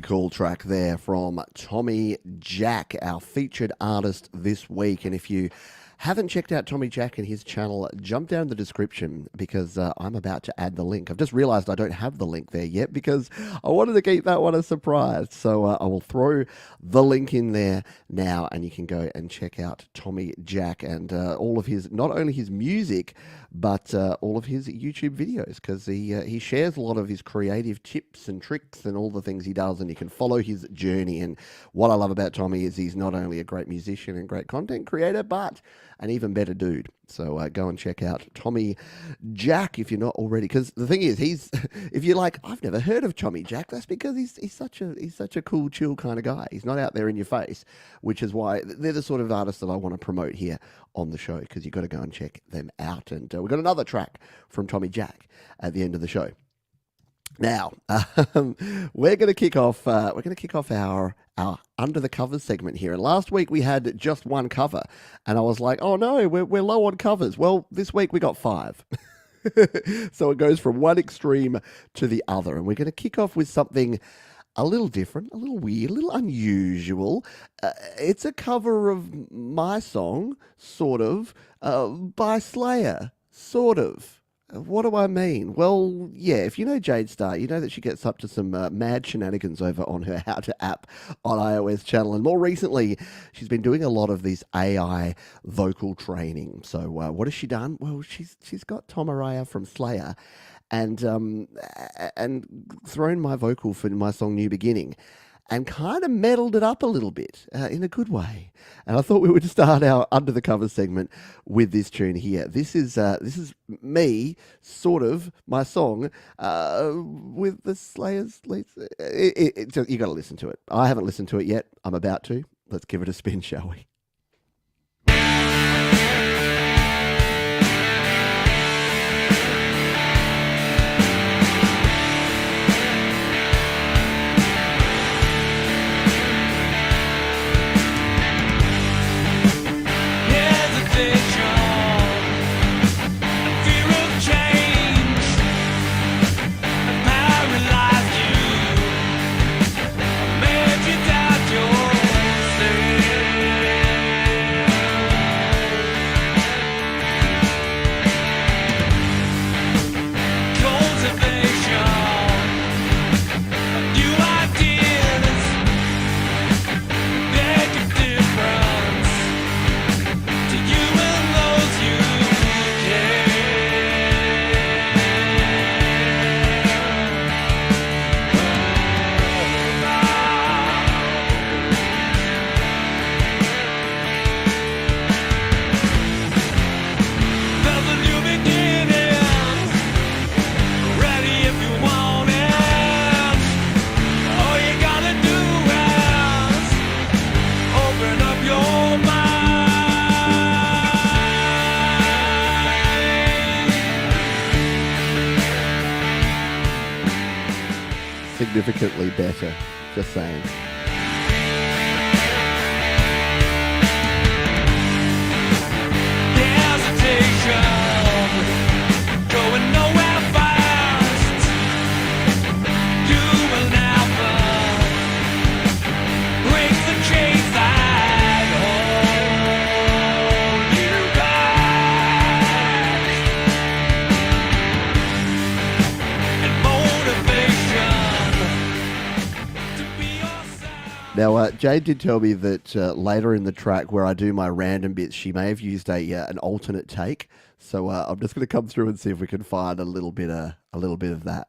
cool track there from Tommy Jack, our featured artist this week. And if you haven't checked out Tommy Jack and his channel, jump down in the description because I'm about to add the link. I've just realized I don't have the link there yet because I wanted to keep that one a surprise. So I will throw the link in there now and you can go and check out Tommy Jack and all of his, not only his music, but all of his YouTube videos because he shares a lot of his creative tips and tricks and all the things he does, and you can follow his journey. And what I love about Tommy is he's not only a great musician and great content creator, but an even better dude. So go and check out Tommy Jack if you're not already. Because the thing is, he's if you're like, I've never heard of Tommy Jack, that's because he's such a cool, chill kind of guy. He's not out there in your face, which is why they're the sort of artists that I want to promote here on the show, because you've got to go and check them out. And we've got another track from Tommy Jack at the end of the show. Now, we're going to kick off our Under the Covers segment here. And last week we had just one cover, and I was like, oh no, we're low on covers. Well, this week we got 5. So it goes from one extreme to the other. And we're going to kick off with something a little different, a little weird, a little unusual. It's a cover of my song, sort of, by Slayer, sort of. What do I mean? Well, yeah, if you know Jade Star, you know that she gets up to some mad shenanigans over on her How To app on iOS channel. And more recently, she's been doing a lot of this AI vocal training. So what has she done? Well, she's got Tom Araya from Slayer and thrown my vocal for my song New Beginning and kind of meddled it up a little bit in a good way. And I thought we would start our Under the Covers segment with this tune here. This is me, sort of, my song with the Slayers. You got to listen to it. I haven't listened to it yet. I'm about to. Let's give it a spin, shall we? Significantly better, just saying. Going nowhere fast. You will never break the chains that hold you back. And motivation to be yourself. Now, Jade did tell me that later in the track where I do my random bits, she may have used an alternate take. So I'm just going to come through and see if we can find a little bit of that.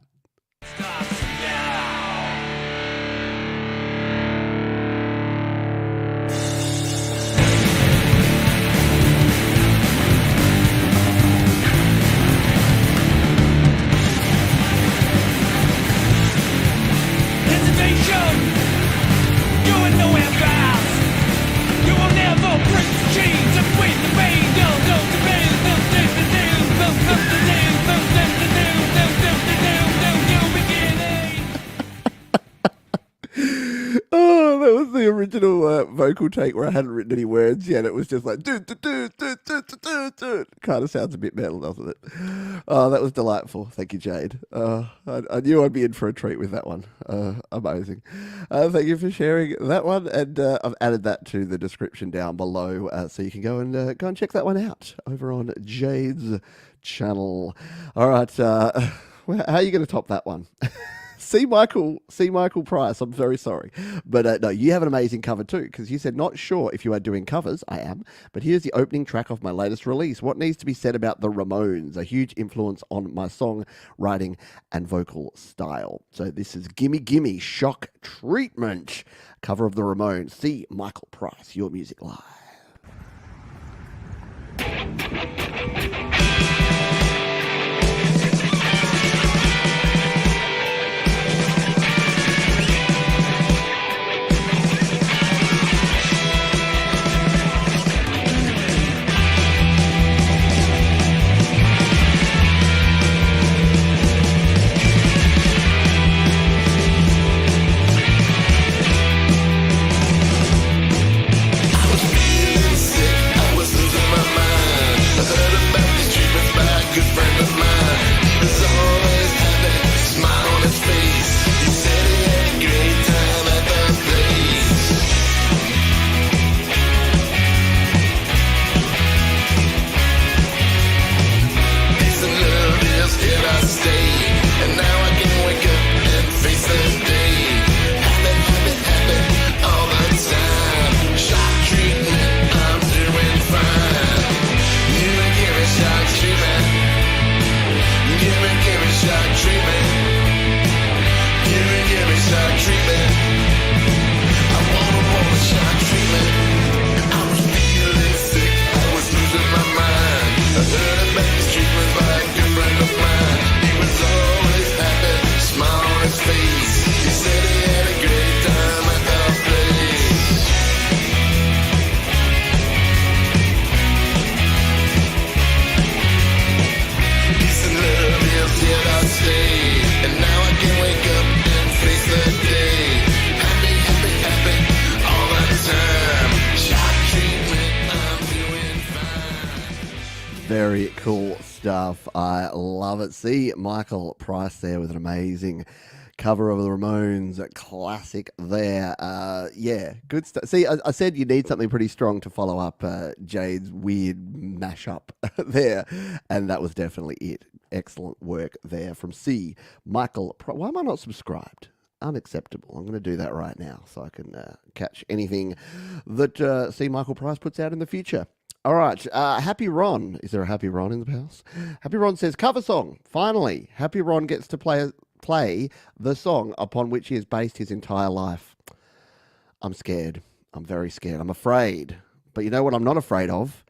Hesitation, going nowhere fast. You will never break the chains and wait the pain. Don't begin. original vocal take where I hadn't written any words yet. It was just like do do do do do do do do. Kind of sounds a bit metal, doesn't it? Oh, that was delightful. Thank you, Jade. I knew I'd be in for a treat with that one. Amazing. Thank you for sharing that one, and I've added that to the description down below, so you can go and check that one out over on Jade's channel. All right, how are you going to top that one? See Michael Price, I'm very sorry. But no, you have an amazing cover too, because you said, not sure if you are doing covers. I am. But here's the opening track of my latest release. What needs to be said about the Ramones? A huge influence on my song writing and vocal style. So this is Gimme Gimme Shock Treatment, cover of the Ramones. See Michael Price, Your Music Live. Very cool stuff. I love it. See Michael Price there with an amazing cover of the Ramones, a classic there. Yeah, good stuff. See, I said you need something pretty strong to follow up Jade's weird mashup there, and that was definitely it. Excellent work there from C. Michael Price. Why am I not subscribed? Unacceptable. I'm going to do that right now so I can catch anything that C. Michael Price puts out in the future. All right, Happy Ron. Is there a Happy Ron in the house? Happy Ron says, cover song. Finally, Happy Ron gets to play the song upon which he has based his entire life. I'm scared. I'm very scared. I'm afraid. But you know what I'm not afraid of?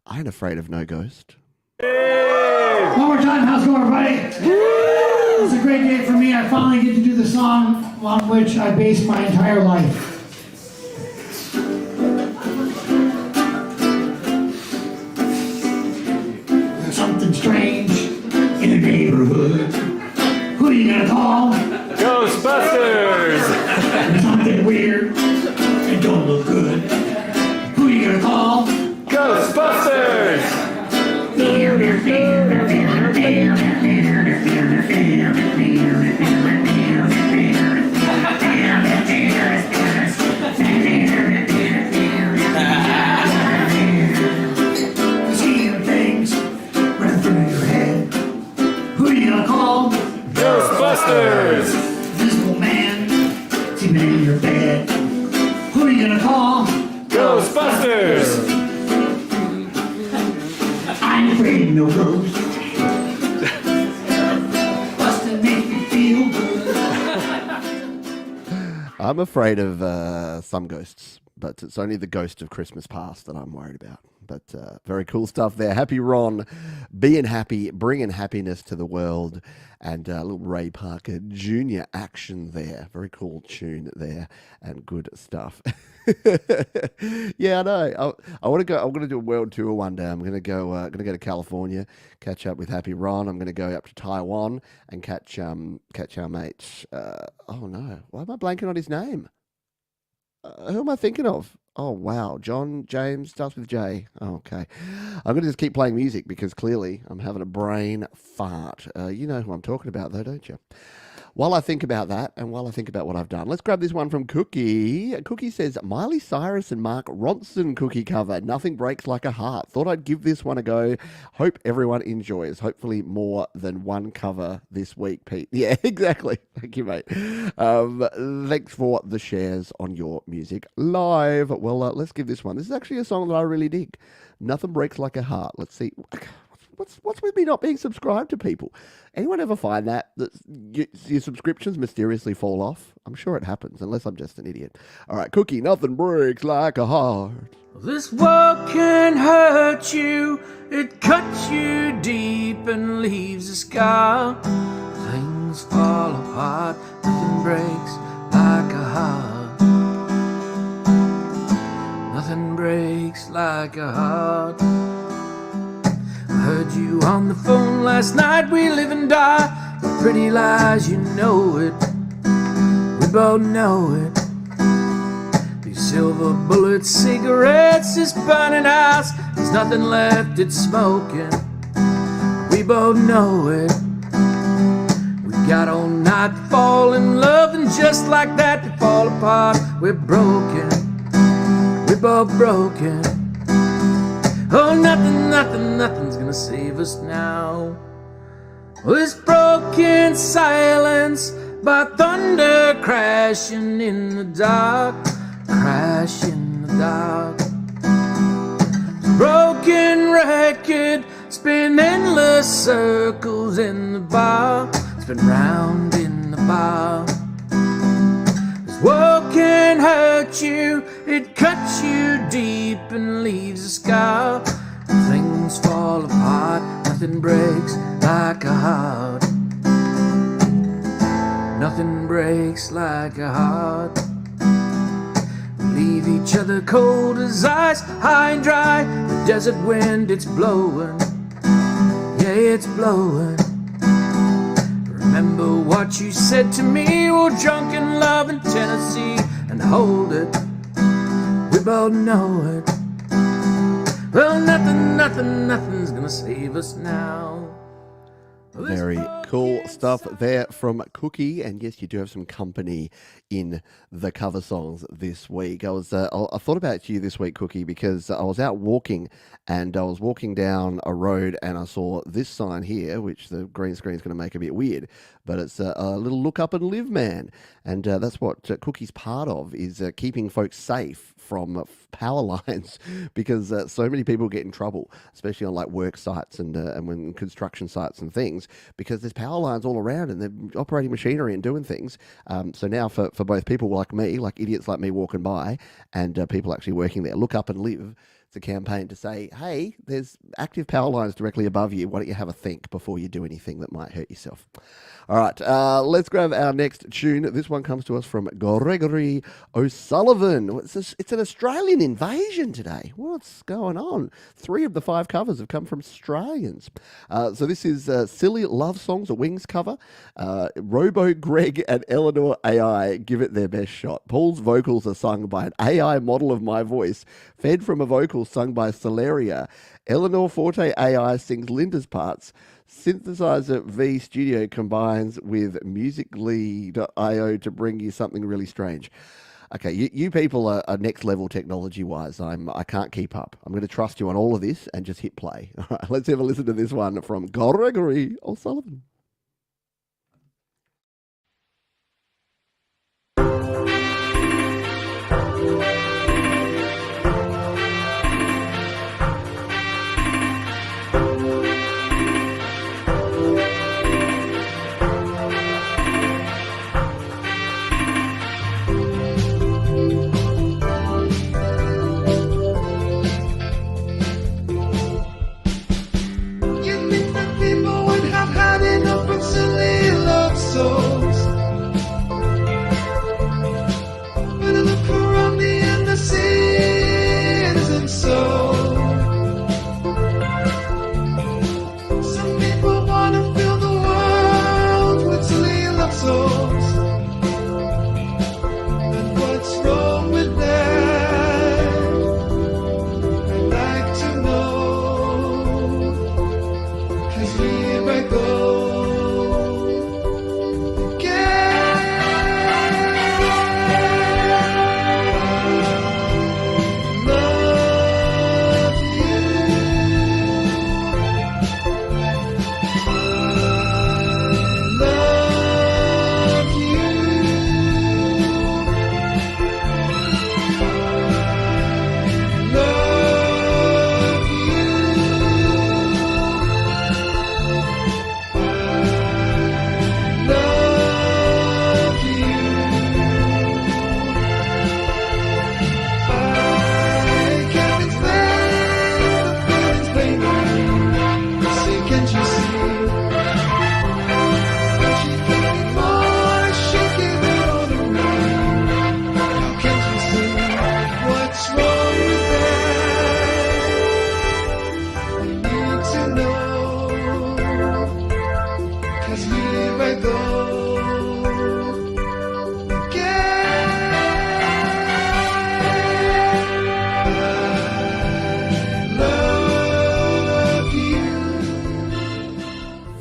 I ain't afraid of no ghost. One more time, how's it going, everybody? It's a great day for me. I finally get to do the song on which I based my entire life. Something strange in the neighborhood. Who are you gonna call? Ghostbusters! Something weird and don't look good. Who are you gonna call? Ghostbusters! Seeing things run through your head. Who are you gonna call? Ghostbusters! Visible man, seen in your bed. Who are you gonna call? Ghostbusters! I'm afraid of no ghost. Bustin' make me feel good. I'm afraid of some ghosts, but it's only the ghost of Christmas past that I'm worried about. But very cool stuff there. Happy Ron, being happy, bringing happiness to the world, and a little Ray Parker Jr. action there. Very cool tune there, and good stuff. Yeah, I know. I want to go. I'm going to do a world tour one day. I'm going to go. To California, catch up with Happy Ron. I'm going to go up to Taiwan and catch our mates. Oh no, why am I blanking on his name? Who am I thinking of? Oh, wow. John, James, starts with J. Oh, okay. I'm going to just keep playing music because clearly I'm having a brain fart. You know who I'm talking about, though, don't you? While I think about that and while I think about what I've done, let's grab this one from Cookie. Cookie says, Miley Cyrus and Mark Ronson cookie cover. Nothing breaks like a heart. Thought I'd give this one a go. Hope everyone enjoys. Hopefully more than one cover this week, Pete. Yeah, exactly. Thank you, mate. Thanks for the shares on your music live. Well, let's give this one. This is actually a song that I really dig. Nothing breaks like a heart. Let's see. What's with me not being subscribed to people? Anyone ever find that your subscriptions mysteriously fall off? I'm sure it happens, unless I'm just an idiot. All right, Cookie, nothing breaks like a heart. This world can hurt you, it cuts you deep and leaves a scar. Things fall apart, nothing breaks like a heart. Nothing breaks like a heart. Heard you on the phone last night, we live and die with pretty lies, you know it, we both know it. These silver bullet cigarettes, this burning house, there's nothing left, it's smoking, we both know it. We got all night to fall in love, and just like that we fall apart, we're broken, we're both broken. Oh, nothing's gonna save us now. This broken silence by thunder crashing in the dark, crash in the dark. This broken record spin endless circles in the bar, spin round in the bar. This world can hurt you, it cuts you deep and leaves a scar. Things fall apart, nothing breaks like a heart. Nothing breaks like a heart. We leave each other cold as ice, high and dry. The desert wind, it's blowing, yeah, it's blowing. Remember what you said to me, we're drunk in love in Tennessee, and hold it, we both know it. Well, nothing's gonna save us now. Very cool stuff there from Cookie, and yes, you do have some company in the cover songs this week. I thought about you this week, Cookie, because I was out walking, and I was walking down a road, and I saw this sign here, which the green screen is going to make a bit weird, but it's a little look up and live man, and that's what Cookie's part of, is keeping folks safe from power lines, because so many people get in trouble, especially on like work sites and when construction sites and things, because there's power lines all around and they're operating machinery and doing things. So now for both people like me, like idiots like me walking by, and people actually working there, Look Up and Live. It's a campaign to say, hey, there's active power lines directly above you. Why don't you have a think before you do anything that might hurt yourself? All right, let's grab our next tune. This one comes to us from Gregory O'Sullivan. It's an Australian invasion today. What's going on? 3 of the 5 covers have come from Australians. So this is Silly Love Songs, a Wings cover. Robo Greg and Eleanor AI give it their best shot. Paul's vocals are sung by an AI model of my voice, fed from a vocal sung by Celeria. Eleanor Forte AI sings Linda's parts. Synthesizer V Studio combines with Musically.io to bring you something really strange. Okay, you people are next level technology wise. I can't keep up. I'm going to trust you on all of this and just hit play. All right, let's have a listen to this one from Gregory O'Sullivan. People would have had enough. I go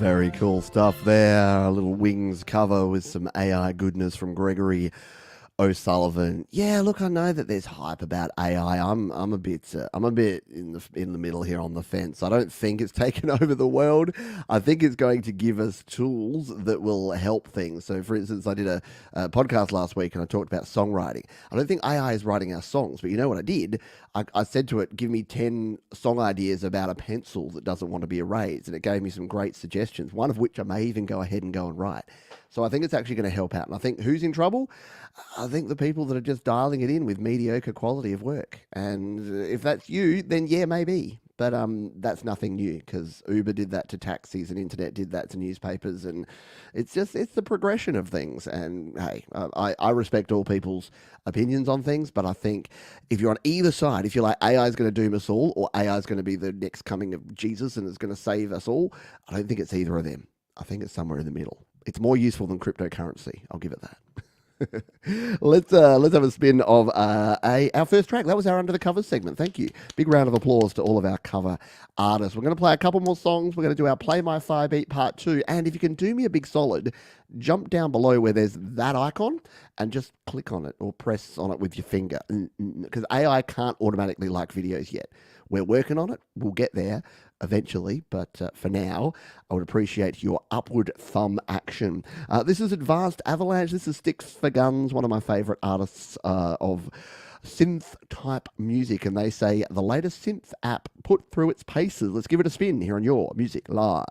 Very cool stuff there. A little Wings cover with some AI goodness from Gregory O'Sullivan. Yeah, look, I know that there's hype about AI. I'm a bit in the middle here on the fence. I don't think it's taken over the world. I think it's going to give us tools that will help things. So, for instance, I did a podcast last week and I talked about songwriting. I don't think AI is writing our songs, but you know what I did? I said to it, give me 10 song ideas about a pencil that doesn't want to be erased, and it gave me some great suggestions, one of which I may even go ahead and go and write. So I think it's actually going to help out. And I think who's in trouble? I think the people that are just dialing it in with mediocre quality of work. And if that's you, then yeah, maybe. But that's nothing new, because Uber did that to taxis and internet did that to newspapers. And it's the progression of things. And hey, I respect all people's opinions on things, but I think if you're on either side, if you're like AI is going to doom us all or AI is going to be the next coming of Jesus and it's going to save us all, I don't think it's either of them. I think it's somewhere in the middle. It's more useful than cryptocurrency. I'll give it that. Let's have a spin of our first track. That was our Under the Covers segment. Thank you. Big round of applause to all of our cover artists. We're going to play a couple more songs. We're going to do our Play My Fire Beat Part 2. And if you can do me a big solid, jump down below where there's that icon and just click on it or press on it with your finger. Because AI can't automatically like videos yet. We're working on it. We'll get there eventually, but for now, I would appreciate your upward thumb action. This is Advanced Avalanche. This is Sticks for Guns, one of my favorite artists of synth-type music, and they say the latest synth app put through its paces. Let's give it a spin here on Your Music Live.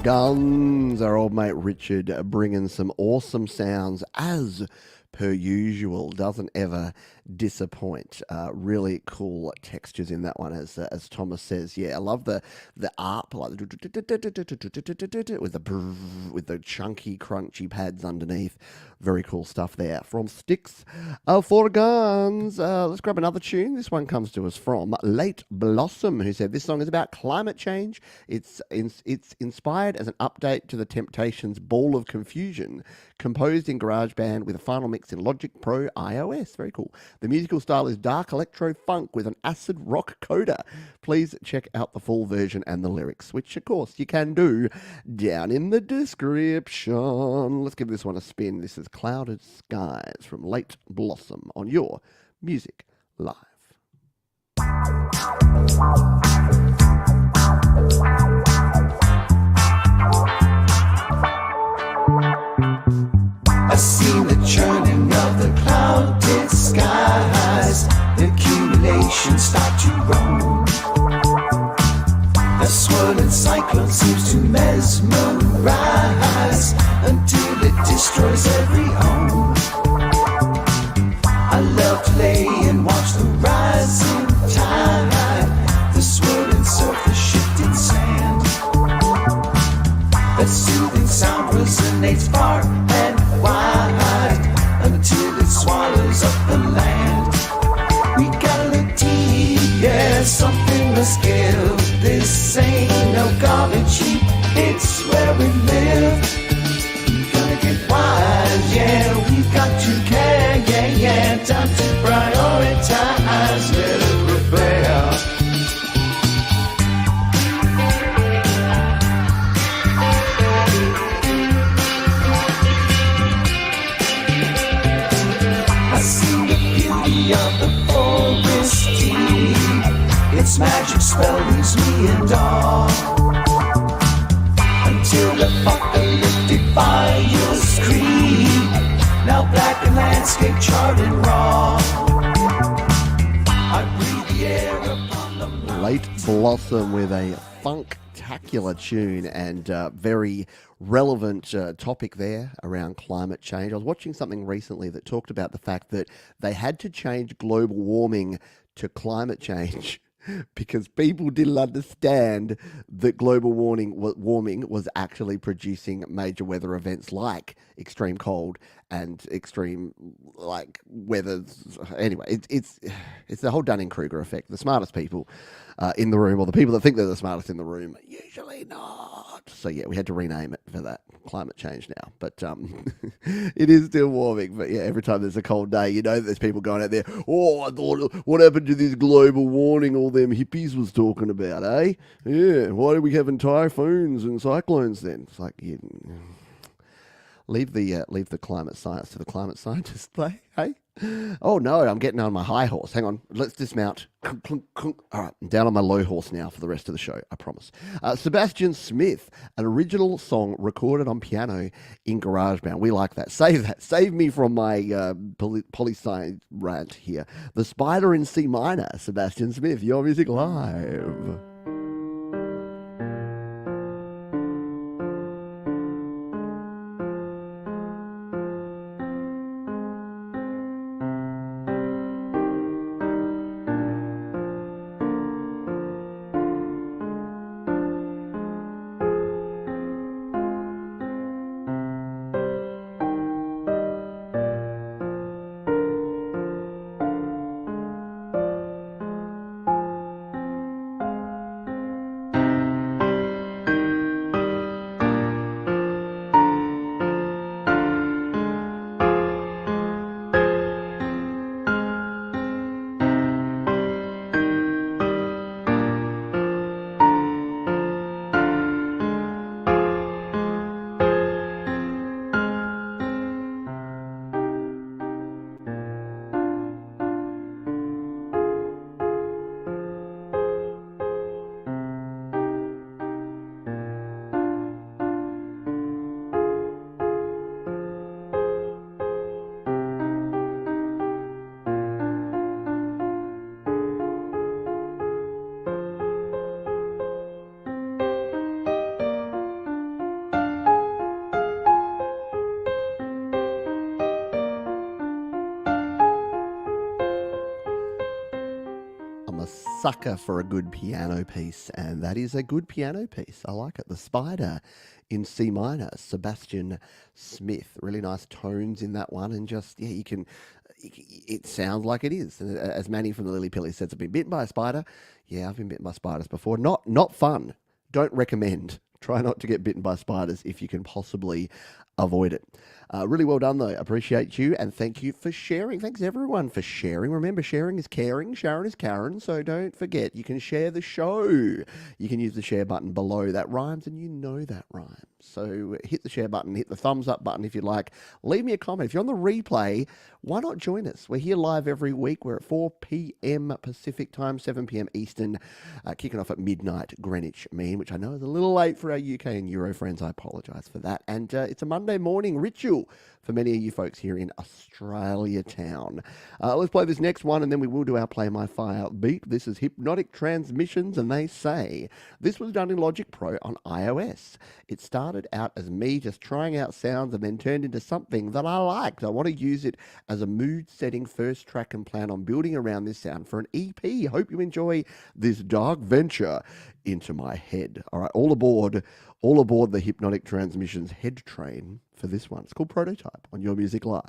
Guns, our old mate Richard bringing some awesome sounds as per usual, doesn't ever disappoint. Really cool textures in that one, as Thomas says. Yeah, I love the ARP, like with the chunky, crunchy pads underneath. Very cool stuff there from Sticks for Guns. Let's grab another tune. This one comes to us from Late Blossom, who said this song is about climate change. It's inspired as an update to the Temptations' Ball of Confusion, composed in GarageBand with a final mix in Logic Pro iOS. Very cool. The musical style is dark electro funk with an acid rock coda. Please check out the full version and the lyrics, which of course you can do down in the description. Let's give this one a spin. This is Clouded Skies from Late Blossom on your Music Live. I see the churning of the clouded skies, the accumulation start to roam. The swirling cyclone seems to mesmerize until it destroys every home. I love to lay and watch the rising tide, the swirling surf, the shifting sand. That soothing sound resonates far and wide until it swallows up the land. We gotta look deep, yeah, something must give. This ain't no garbage heap, it's where we live. We gotta get wise, yeah, we've got to care, yeah, time to prioritize, let it repair. Of the forest deep, its magic spell leaves me in awe until the apocalyptic fires creep. Now black and landscape charred and raw. I breathe the air upon the mountains. Late Blossom with a funk-tacular tune and very relevant topic there around climate change. I was watching something recently that talked about the fact that they had to change global warming to climate change because people didn't understand that global warming was actually producing major weather events like extreme cold and extreme like weather. Anyway, it's the whole Dunning-Kruger effect. The smartest people in the room, or the people that think they're the smartest in the room, usually not. So yeah, we had to rename it for that. Climate change now, but it is still warming. But yeah, every time there's a cold day, you know there's people going out there, oh, I thought, what happened to this global warming all them hippies was talking about, eh? Yeah, why are we having typhoons and cyclones then? It's like, yeah, leave the climate science to the climate scientists, hey? Oh no, I'm getting on my high horse. Hang on, let's dismount. All right, I'm down on my low horse now for the rest of the show, I promise. Sebastian Smith, an original song recorded on piano in GarageBand. We like that. Save that. Save me from my poli-sci rant here. The Spider in C minor, Sebastian Smith, your Music Live. sucker for a good piano piece, and that is a good piano piece. I like it. The Spider in C minor, Sebastian Smith. Really nice tones in that one, and just, yeah, it sounds like it is. And as Manny from the Lily Pilly says, I've been bitten by a spider. Yeah, I've been bitten by spiders before. Not fun. Don't recommend. Try not to get bitten by spiders if you can possibly avoid it. Really well done, though. Appreciate you, and thank you for sharing. Thanks, everyone, for sharing. Remember, sharing is caring. Sharon is Karen, so don't forget, you can share the show. You can use the share button below. That rhymes, and you know that rhymes. So hit the share button, hit the thumbs up button if you'd like. Leave me a comment. If you're on the replay, why not join us? We're here live every week. We're at 4 p.m. Pacific time, 7 p.m. Eastern, kicking off at midnight Greenwich Mean, which I know is a little late for our UK and Euro friends. I apologise for that. And it's a Monday morning ritual for many of you folks here in Australia town. Let's play this next one, and then we will do our Play My Fire beat. This is Hypnotic Transmissions, and they say this was done in Logic Pro on iOS. It started out as me just trying out sounds and then turned into something that I liked. I want to use it as a mood-setting first track and plan on building around this sound for an EP. Hope you enjoy this dark venture into my head. All right, all aboard the Hypnotic Transmissions head train for this one. It's called Prototype on Your Music Live.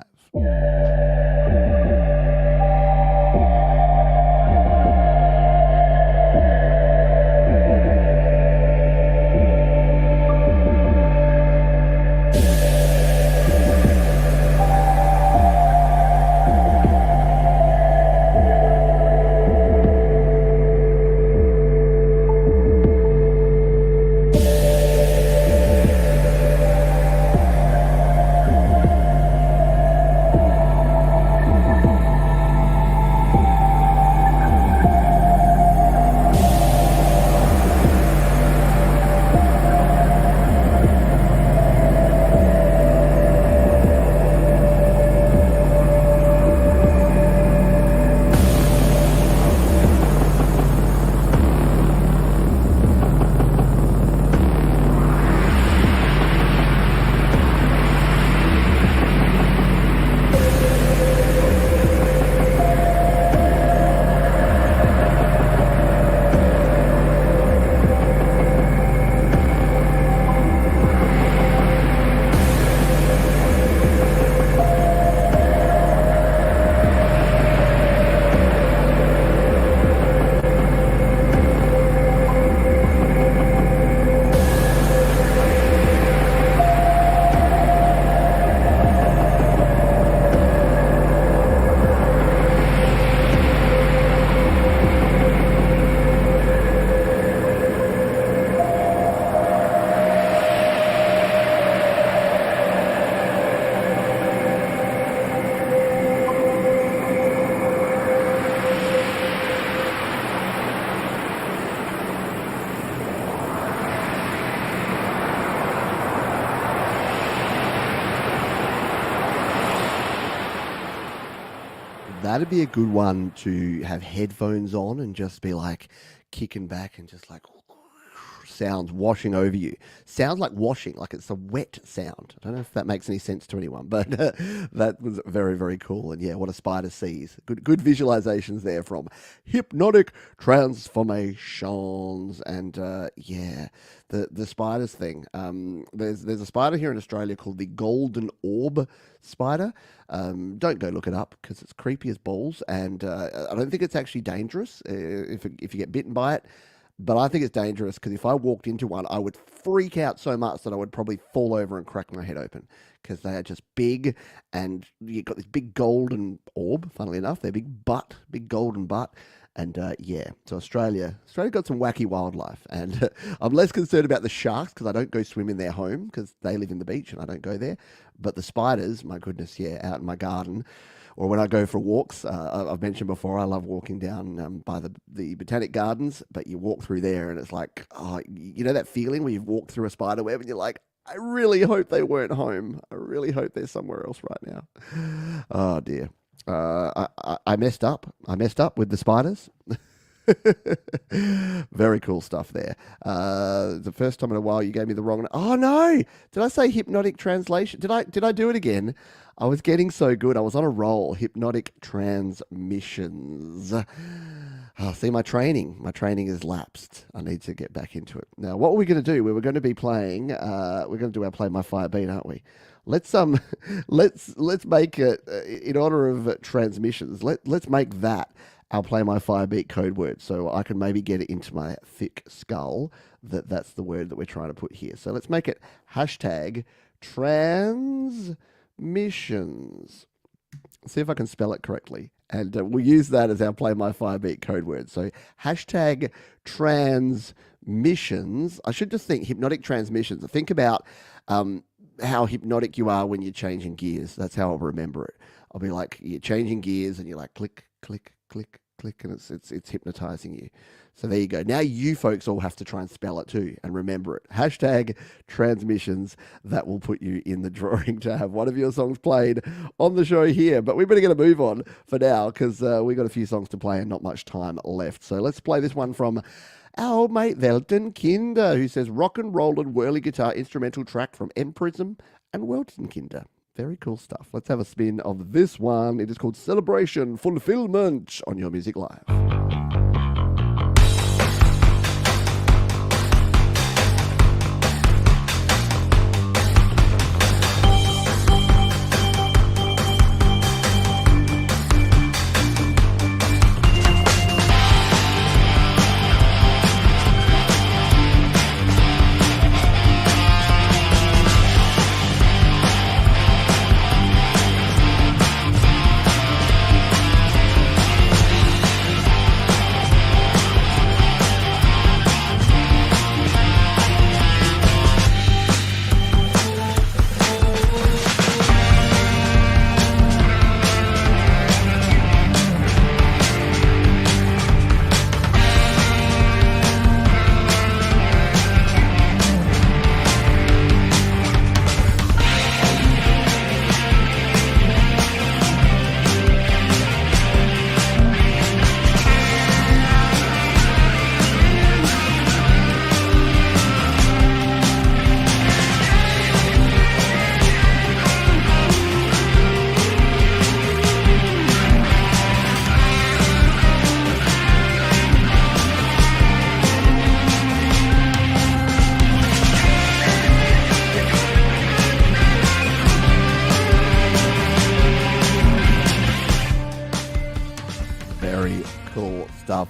That'd be a good one to have headphones on and just be like kicking back and just like sounds washing over you. Sounds like washing, like it's a wet sound. I don't know if that makes any sense to anyone, but that was very, very cool. And yeah, what a spider sees. Good visualizations there from Hypnotic Transformations. And yeah, the spiders thing. There's a spider here in Australia called the golden orb spider. Don't go look it up because it's creepy as balls, and I don't think it's actually dangerous if you get bitten by it. But I think it's dangerous because if I walked into one, I would freak out so much that I would probably fall over and crack my head open because they are just big, and you've got this big golden orb, funnily enough, their big golden butt. And yeah, so Australia got some wacky wildlife, and I'm less concerned about the sharks because I don't go swim in their home because they live in the beach and I don't go there. But the spiders, my goodness, yeah, out in my garden, or when I go for walks. I've mentioned before, I love walking down by the Botanic Gardens, but you walk through there and it's like, oh, you know that feeling where you've walked through a spider web and you're like, I really hope they weren't home. I really hope they're somewhere else right now. Oh dear. I messed up. I messed up with the spiders. Very cool stuff there. The first time in a while you gave me the wrong. Oh no! Did I say hypnotic translation? Did I do it again? I was getting so good. I was on a roll. Hypnotic transmissions. Oh, see, my training has lapsed. I need to get back into it. Now, what are we going to do? We were going to be playing. We're going to do our Play My Fire Beat, aren't we? Let's make it in honor of transmissions. Let's make that our Play My Fire Beat code word, so I can maybe get it into my thick skull that's the word that we're trying to put here. So let's make it hashtag transmissions. See if I can spell it correctly. And we'll use that as our Play My Fire Beat code word. So hashtag transmissions. I should just think hypnotic transmissions. Think about how hypnotic you are when you're changing gears. That's how I'll remember it. I'll be like, you're changing gears and you're like click, click, click, click, and it's hypnotizing you. So there you go. Now you folks all have to try and spell it too and remember it. Hashtag transmissions. That will put you in the drawing to have one of your songs played on the show here. But we better get a move on for now because we've got a few songs to play and not much time left. So let's play this one from our old mate Welten Kinder, who says rock and roll and whirly guitar instrumental track from Emprism and Welten Kinder. Very cool stuff. Let's have a spin of this one. It is called Celebration Fulfillment on Your Music Live.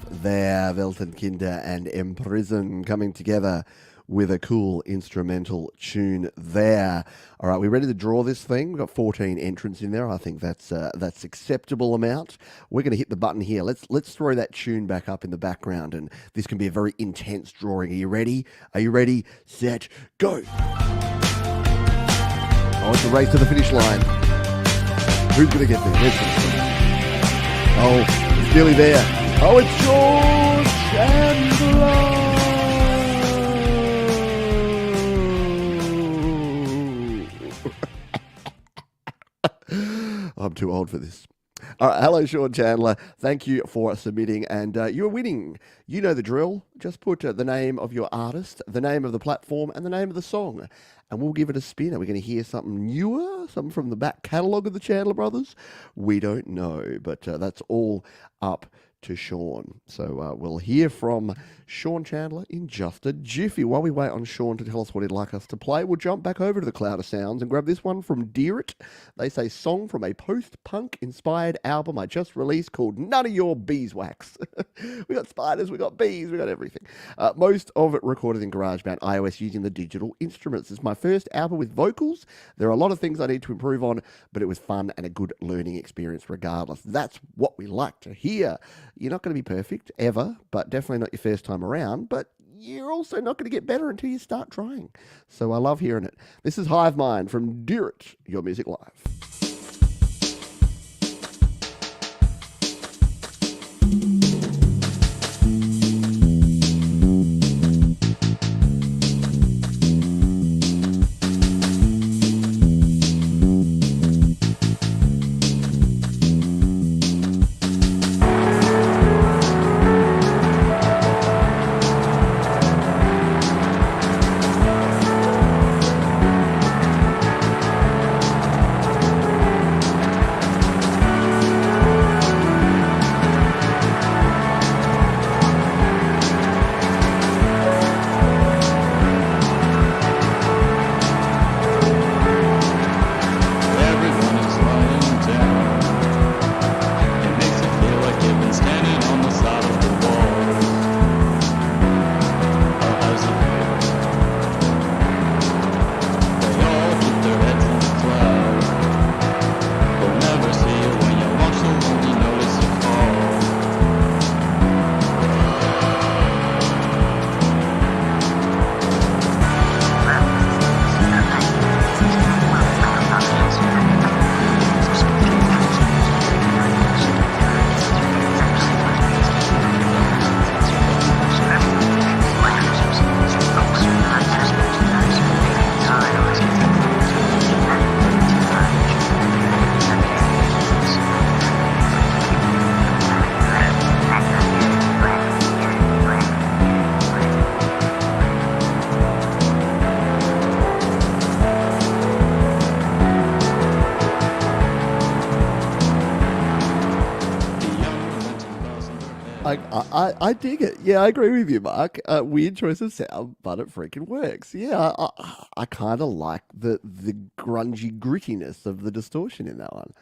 There, Welten Kinder and Emprism coming together with a cool instrumental tune there. All right, we ready to draw this thing? We've got 14 entrants in there. I think that's acceptable amount. We're going to hit the button here. Let's throw that tune back up in the background, and this can be a very intense drawing. Are you ready? Are you ready? Set, go! Oh, it's a race to the finish line. Who's going to get there? Oh, it's nearly there. Oh, it's George Chandler. I'm too old for this. All right, hello, Sean Chandler. Thank you for submitting, and you're winning. You know the drill. Just put the name of your artist, the name of the platform, and the name of the song, and we'll give it a spin. Are we going to hear something newer, something from the back catalogue of the Chandler Brothers? We don't know, but that's all up to Sean. So we'll hear from Sean Chandler in just a jiffy. While we wait on Sean to tell us what he'd like us to play, we'll jump back over to the Cloud of Sounds and grab this one from Dear It. They say song from a post-punk inspired album I just released called None of Your Beeswax. We got spiders, we got bees, we got everything. Most of it recorded in GarageBand iOS using the digital instruments. It's my first album with vocals. There are a lot of things I need to improve on, but it was fun and a good learning experience regardless. That's what we like to hear. You're not going to be perfect, ever, but definitely not your first time around, but you're also not going to get better until you start trying. So I love hearing it. This is Hive Mind from Dear It, Your Music Live. I dig it. Yeah, I agree with you, Mark. Weird choice of sound, but it freaking works. Yeah, I kind of like the grungy grittiness of the distortion in that one.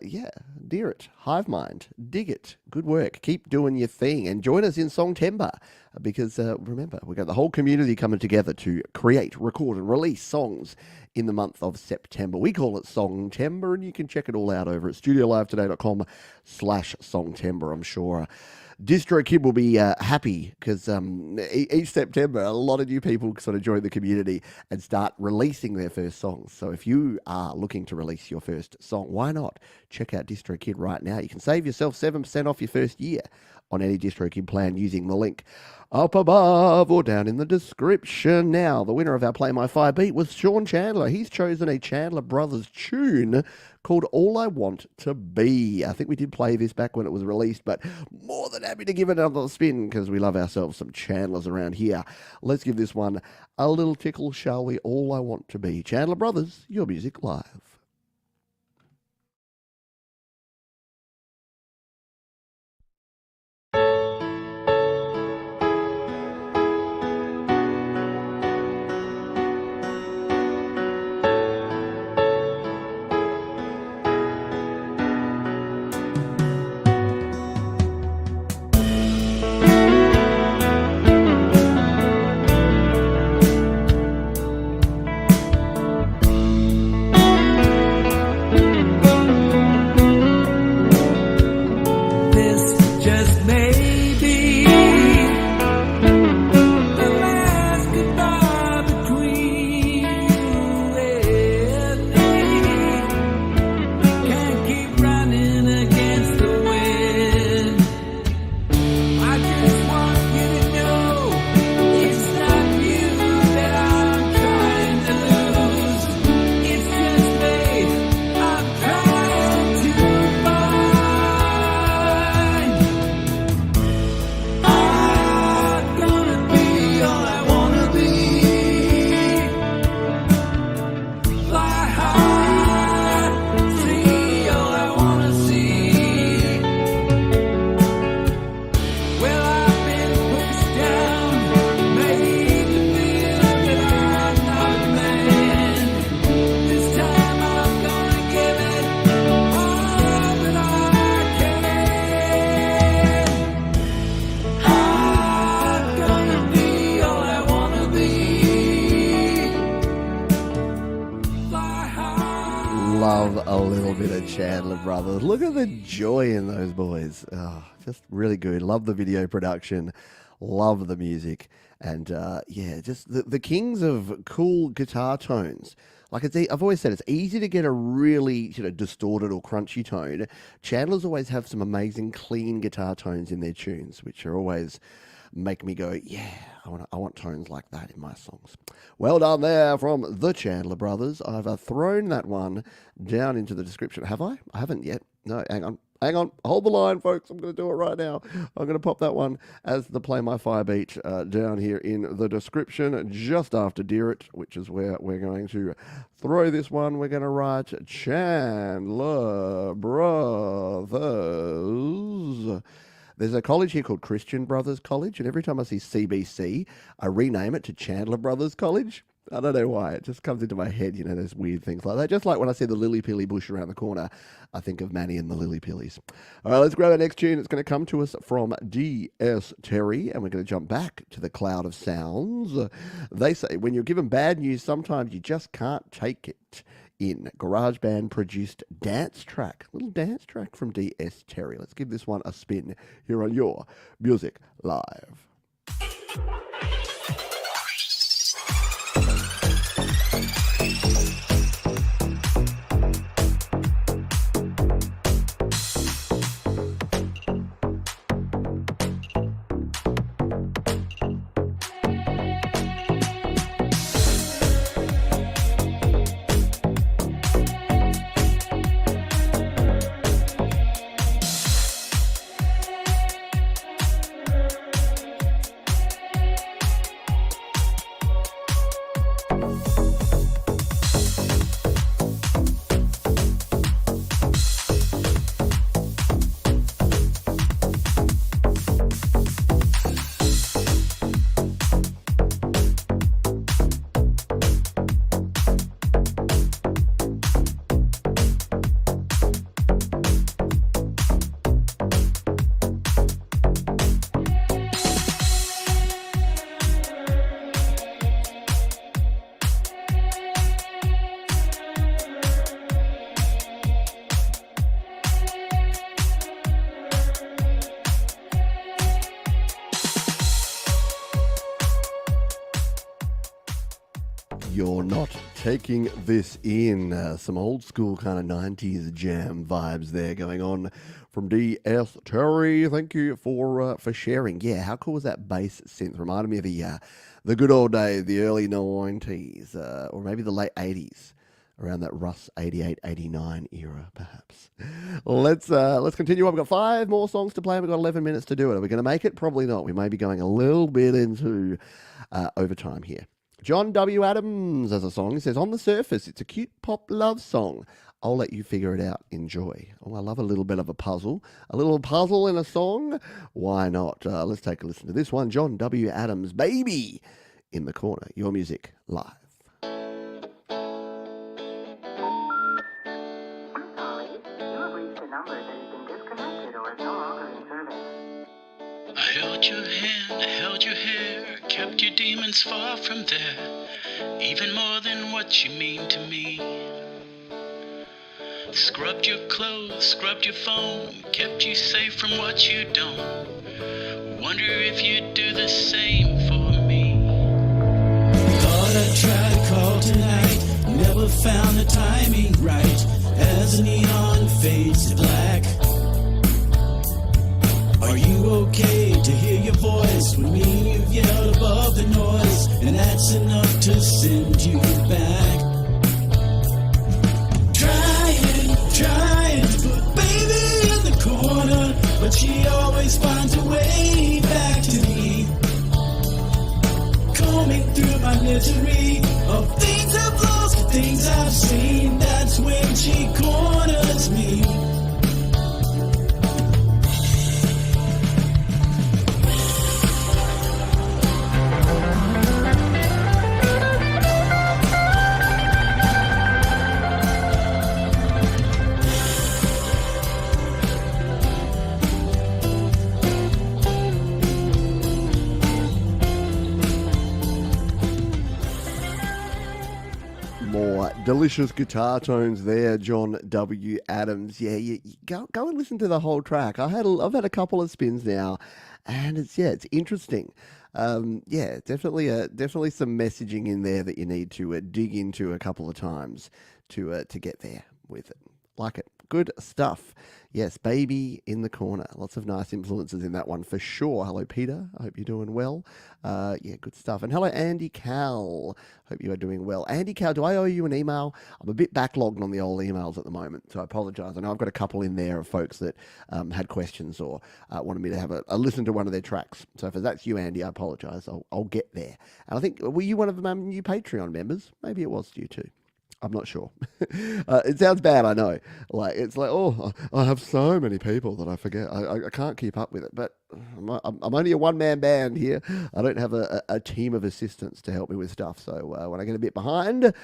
Yeah, dear it. Hive Mind, dig it. Good work. Keep doing your thing and join us in Songtember because remember, we've got the whole community coming together to create, record and release songs in the month of September. We call it Songtember and you can check it all out over at studiolivetoday.com/Songtember. I'm sure DistroKid will be happy because each September, a lot of new people sort of join the community and start releasing their first songs. So if you are looking to release your first song, why not check out DistroKid right now? You can save yourself 7% off your first year on any DistroKid plan using the link up above or down in the description. Now, the winner of our Play My Fire beat was Sean Chandler. He's chosen a Chandler Brothers tune called All I Want to Be. I think we did play this back when it was released, but more than happy to give it another spin because we love ourselves some Chandlers around here. Let's give this one a little tickle, shall we? All I Want to Be. Chandler Brothers, your music live. Chandler Brothers. Look at the joy in those boys. Oh, just really good. Love the video production. Love the music. And yeah, just the kings of cool guitar tones. Like I've always said, it's easy to get a really distorted or crunchy tone. Chandlers always have some amazing clean guitar tones in their tunes, which are always make me go, yeah, I want tones like that in my songs. Well done there from the Chandler Brothers. I've thrown that one down into the description. Have I? I haven't yet. No, hang on. Hold the line, folks. I'm going to do it right now. I'm going to pop that one as the Play My Fire beat down here in the description just after Dear It, which is where we're going to throw this one. We're going to write Chandler Brothers. There's a college here called Christian Brothers College, and every time I see CBC, I rename it to Chandler Brothers College. I don't know why. It just comes into my head, there's weird things like that. Just like when I see the Lily Pilly bush around the corner, I think of Manny and the Lily Pillies. All right, let's grab our next tune. It's going to come to us from D.S. Terry, and we're going to jump back to the cloud of sounds. They say when you're given bad news, sometimes you just can't take it. In GarageBand produced dance track, little dance track from D.S. Terry. Let's give this one a spin here on your Music Live. You're not taking this in. Some old school kind of 90s jam vibes there going on from D.S. Terry. Thank you for sharing. Yeah, how cool was that bass synth? Reminded me of the good old days, the early 90s, or maybe the late 80s. Around that Russ 88, 89 era, perhaps. Let's continue on. We've got 5 more songs to play and we've got 11 minutes to do it. Are we going to make it? Probably not. We may be going a little bit into overtime here. John W. Adams has a song. He says, on the surface, it's a cute pop love song. I'll let you figure it out. Enjoy. Oh, I love a little bit of a puzzle. A little puzzle in a song? Why not? Let's take a listen to this one. John W. Adams, Baby in the Corner. Your music live. I held your hand, held your hair, kept your demons far from there, even more than what you mean to me. Scrubbed your clothes, scrubbed your phone, kept you safe from what you don't. Wonder if you'd do the same for me. Thought I'd try to call tonight, never found the timing right, as the neon fades to black. Are you okay to hear your voice when me and you've yelled above the noise, and that's enough to send you back? Trying to put baby in the corner, but she always finds a way back to me. Combing through my misery of things I've lost, things I've seen, that's when she corners me. Delicious guitar tones there, John W. Adams. Yeah, you go and listen to the whole track. I've had a couple of spins now, and it's interesting. Definitely some messaging in there that you need to dig into a couple of times to get there with it. Like it. Good stuff. Yes, Baby in the Corner. Lots of nice influences in that one for sure. Hello, Peter. I hope you're doing well. Good stuff. And hello, Andy Cal. Hope you are doing well. Andy Cal, do I owe you an email? I'm a bit backlogged on the old emails at the moment, so I apologise. I know I've got a couple in there of folks that had questions or wanted me to have a listen to one of their tracks. So if that's you, Andy, I apologise. I'll get there. And I think, were you one of the new Patreon members? Maybe it was you too. I'm not sure. It sounds bad, I know. It's like, oh, I have so many people that I forget. I can't keep up with it. But I'm only a one-man band here. I don't have a team of assistants to help me with stuff. So when I get a bit behind,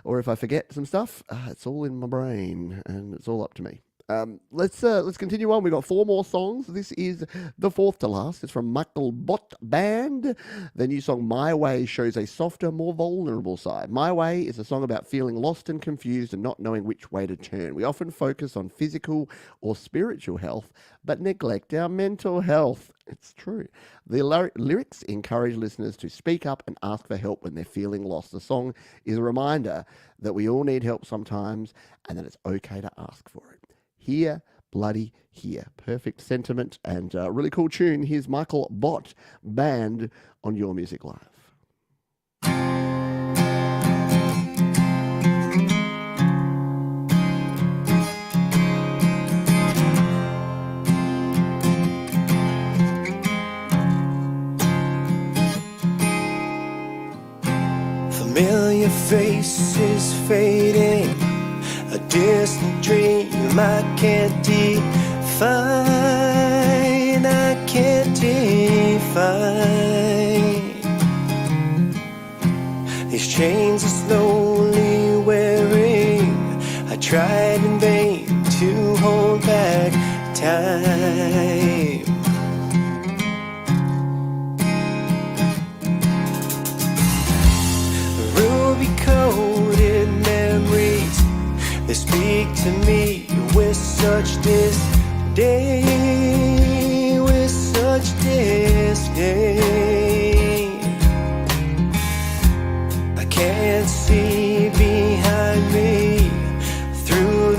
or if I forget some stuff, it's all in my brain, and it's all up to me. Let's continue on. We've got 4 more songs. This is the 4th to last. It's from Michael Bott Band. The new song My Way shows a softer, more vulnerable side. My Way is a song about feeling lost and confused and not knowing which way to turn. We often focus on physical or spiritual health, but neglect our mental health. It's true. The lyrics encourage listeners to speak up and ask for help when they're feeling lost. The song is a reminder that we all need help sometimes and that it's okay to ask for it. Here, bloody here. Perfect sentiment and really cool tune. Here's Michael Bott Band on Your Music Live. Familiar faces fading, a distant dream I can't define, I can't define. These chains are slowly wearing, I tried in vain to hold back time. Ruby-coated memories, they speak to me with such disdain, with such disdain. I can't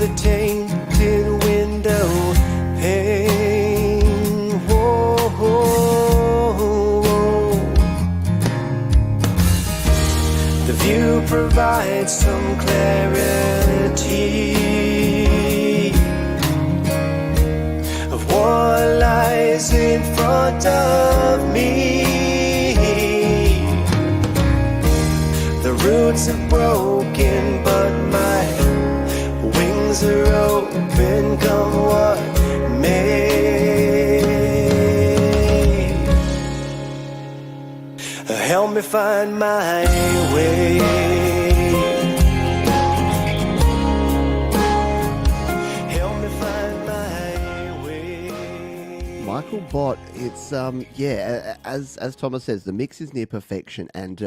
the tainted window pane. Whoa, whoa, whoa. The view provides some clarity of what lies in front of me. The roots are broken, but my wings are open, come what may. Help me find my way. Help me find my way. Michael Bott, it's as Thomas says, the mix is near perfection and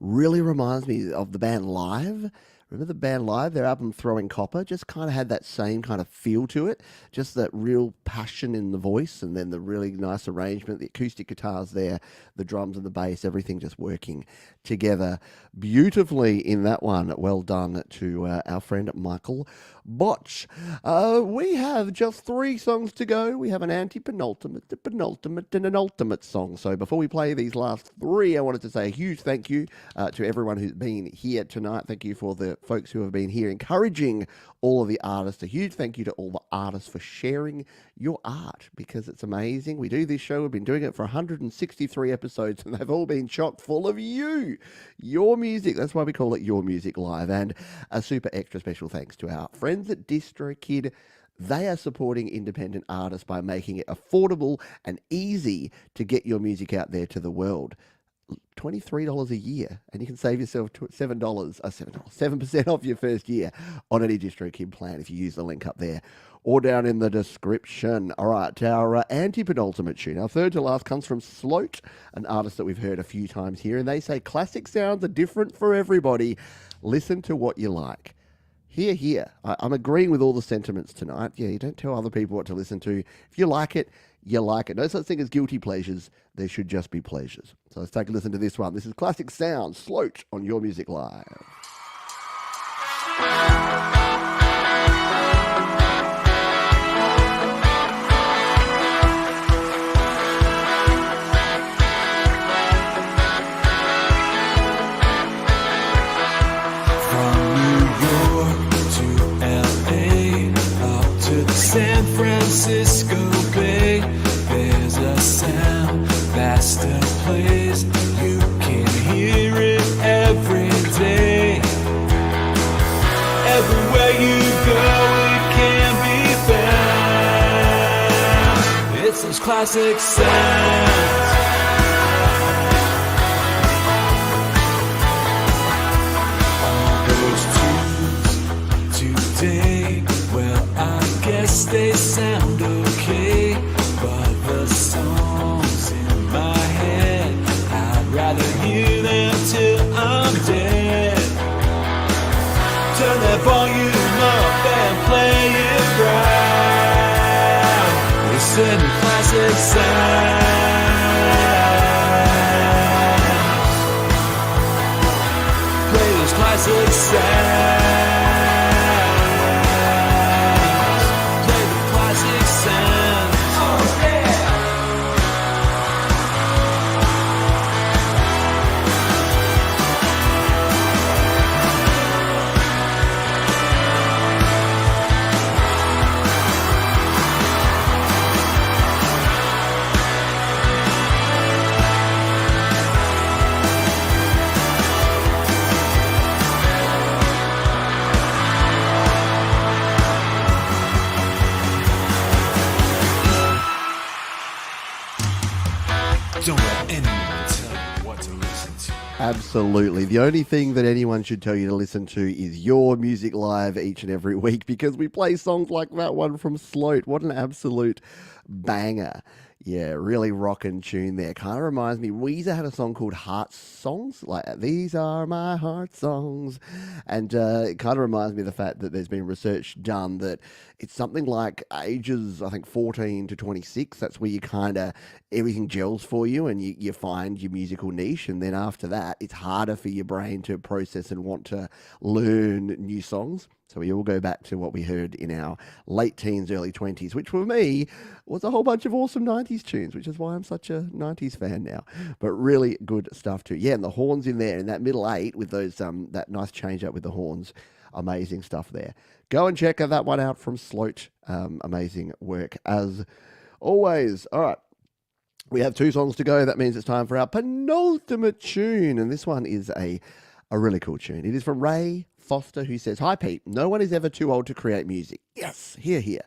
really reminds me of the band Live. Remember the band Live? Their album Throwing Copper just kind of had that same kind of feel to it, just that real passion in the voice, and then the really nice arrangement, the acoustic guitars there, the drums and the bass, everything just working together beautifully in that one. Well done to our friend Michael Botch. We have just 3 songs to go. We have an anti-penultimate, a penultimate, and an ultimate song. So before we play these last 3, I wanted to say a huge thank you to everyone who's been here tonight. Thank you for the folks who have been here encouraging all of the artists. A huge thank you to all the artists for sharing your art, because it's amazing. We do this show, we've been doing it for 163 episodes, and they've all been chock full of you, your music. That's why we call it Your Music Live. And a super extra special thanks to our friends at DistroKid. They are supporting independent artists by making it affordable and easy to get your music out there to the world. $23 a year, and you can save yourself $7% off your first year on any DistroKid plan if you use the link up there or down in the description. All right, our anti-penultimate tune, our third to last, comes from Sloat, an artist that we've heard a few times here, and they say classic sounds are different for everybody. Listen to what you like. Here. I'm agreeing with all the sentiments tonight. Yeah, you don't tell other people what to listen to. If you like it, you like it. No such thing as guilty pleasures. There should just be pleasures. So let's take a listen to this one. This is Classic Sounds, Sloat on Your Music Live. San Francisco Bay, there's a sound that still plays. You can hear it every day. Everywhere you go, it can be found. It's those classic sounds. All those tunes today, well, I guess they sound okay, but the songs in my head, I'd rather hear them till I'm dead. Turn that volume up and play it right. Listen to classic sounds. Play those classic sounds. Don't let anyone tell you what to listen to. Absolutely. The only thing that anyone should tell you to listen to is Your Music Live each and every week, because we play songs like that one from Sloat. What an absolute banger. Yeah, really rockin' tune there. Kind of reminds me, Weezer had a song called Heart Songs, like These Are My Heart Songs. And it kind of reminds me of the fact that there's been research done that it's something like ages, I think, 14 to 26. That's where you kind of, everything gels for you and you find your musical niche. And then after that, it's harder for your brain to process and want to learn new songs. So we all go back to what we heard in our late teens, early 20s, which for me was a whole bunch of awesome 90s tunes, which is why I'm such a 90s fan now. But really good stuff too. Yeah, and the horns in there, in that middle 8 with those that nice change up with the horns. Amazing stuff there. Go and check that one out from Sloat. Amazing work as always. All right. We have 2 songs to go. That means it's time for our penultimate tune. And this one is a really cool tune. It is from Ray Foster, who says, "Hi, Pete. No one is ever too old to create music." Yes, hear, hear.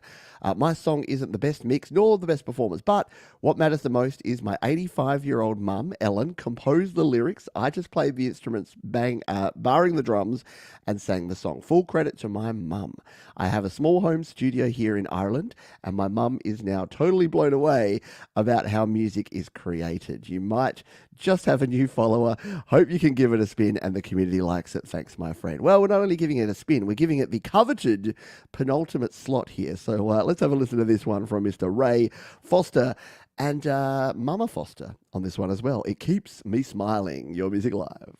My song isn't the best mix nor the best performance, but what matters the most is my 85-year-old mum, Ellen, composed the lyrics. I just played the instruments, barring the drums, and sang the song. Full credit to my mum. I have a small home studio here in Ireland, and my mum is now totally blown away about how music is created. You might just have a new follower. Hope you can give it a spin, and the community likes it. Thanks, my friend. Well, we're not only giving it a spin, we're giving it the coveted penultimate slot here. So let's have a listen to this one from Mr. Ray Foster and Mama Foster on this one as well. It Keeps Me Smiling. Your Music Live.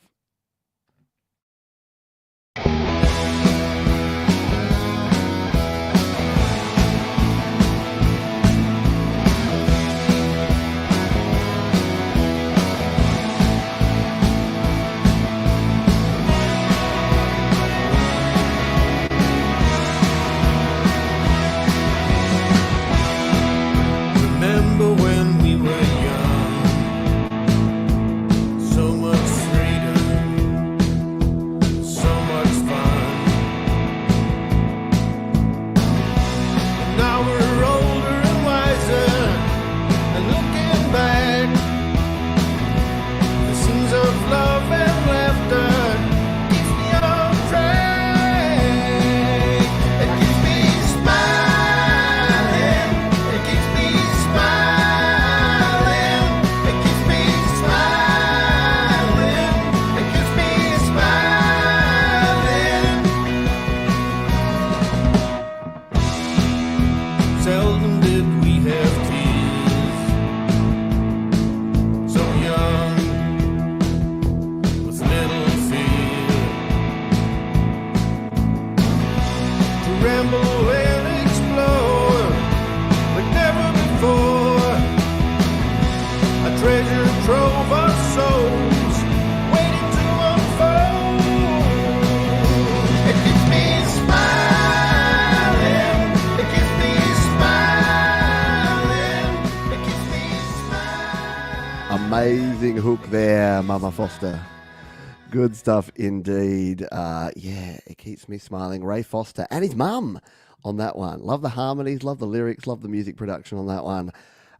Remember when we were young, so much freedom, so much fun. And now we're older and wiser, and looking back, the scenes of love and laughter keeps me on track. It keeps me smiling. It keeps me smiling. It keeps me smiling. It keeps me smiling. Seldom did we have tears, so young, with little fear, to ramble and explore like never before. A treasure trove of souls waiting to unfold. It keeps me smiling. It keeps me smiling. It keeps me smiling. Amazing hook there, Mama Foster. Good stuff indeed. Yeah, It Keeps Me Smiling. Ray Foster and his mum on that one. Love the harmonies, love the lyrics, love the music production on that one.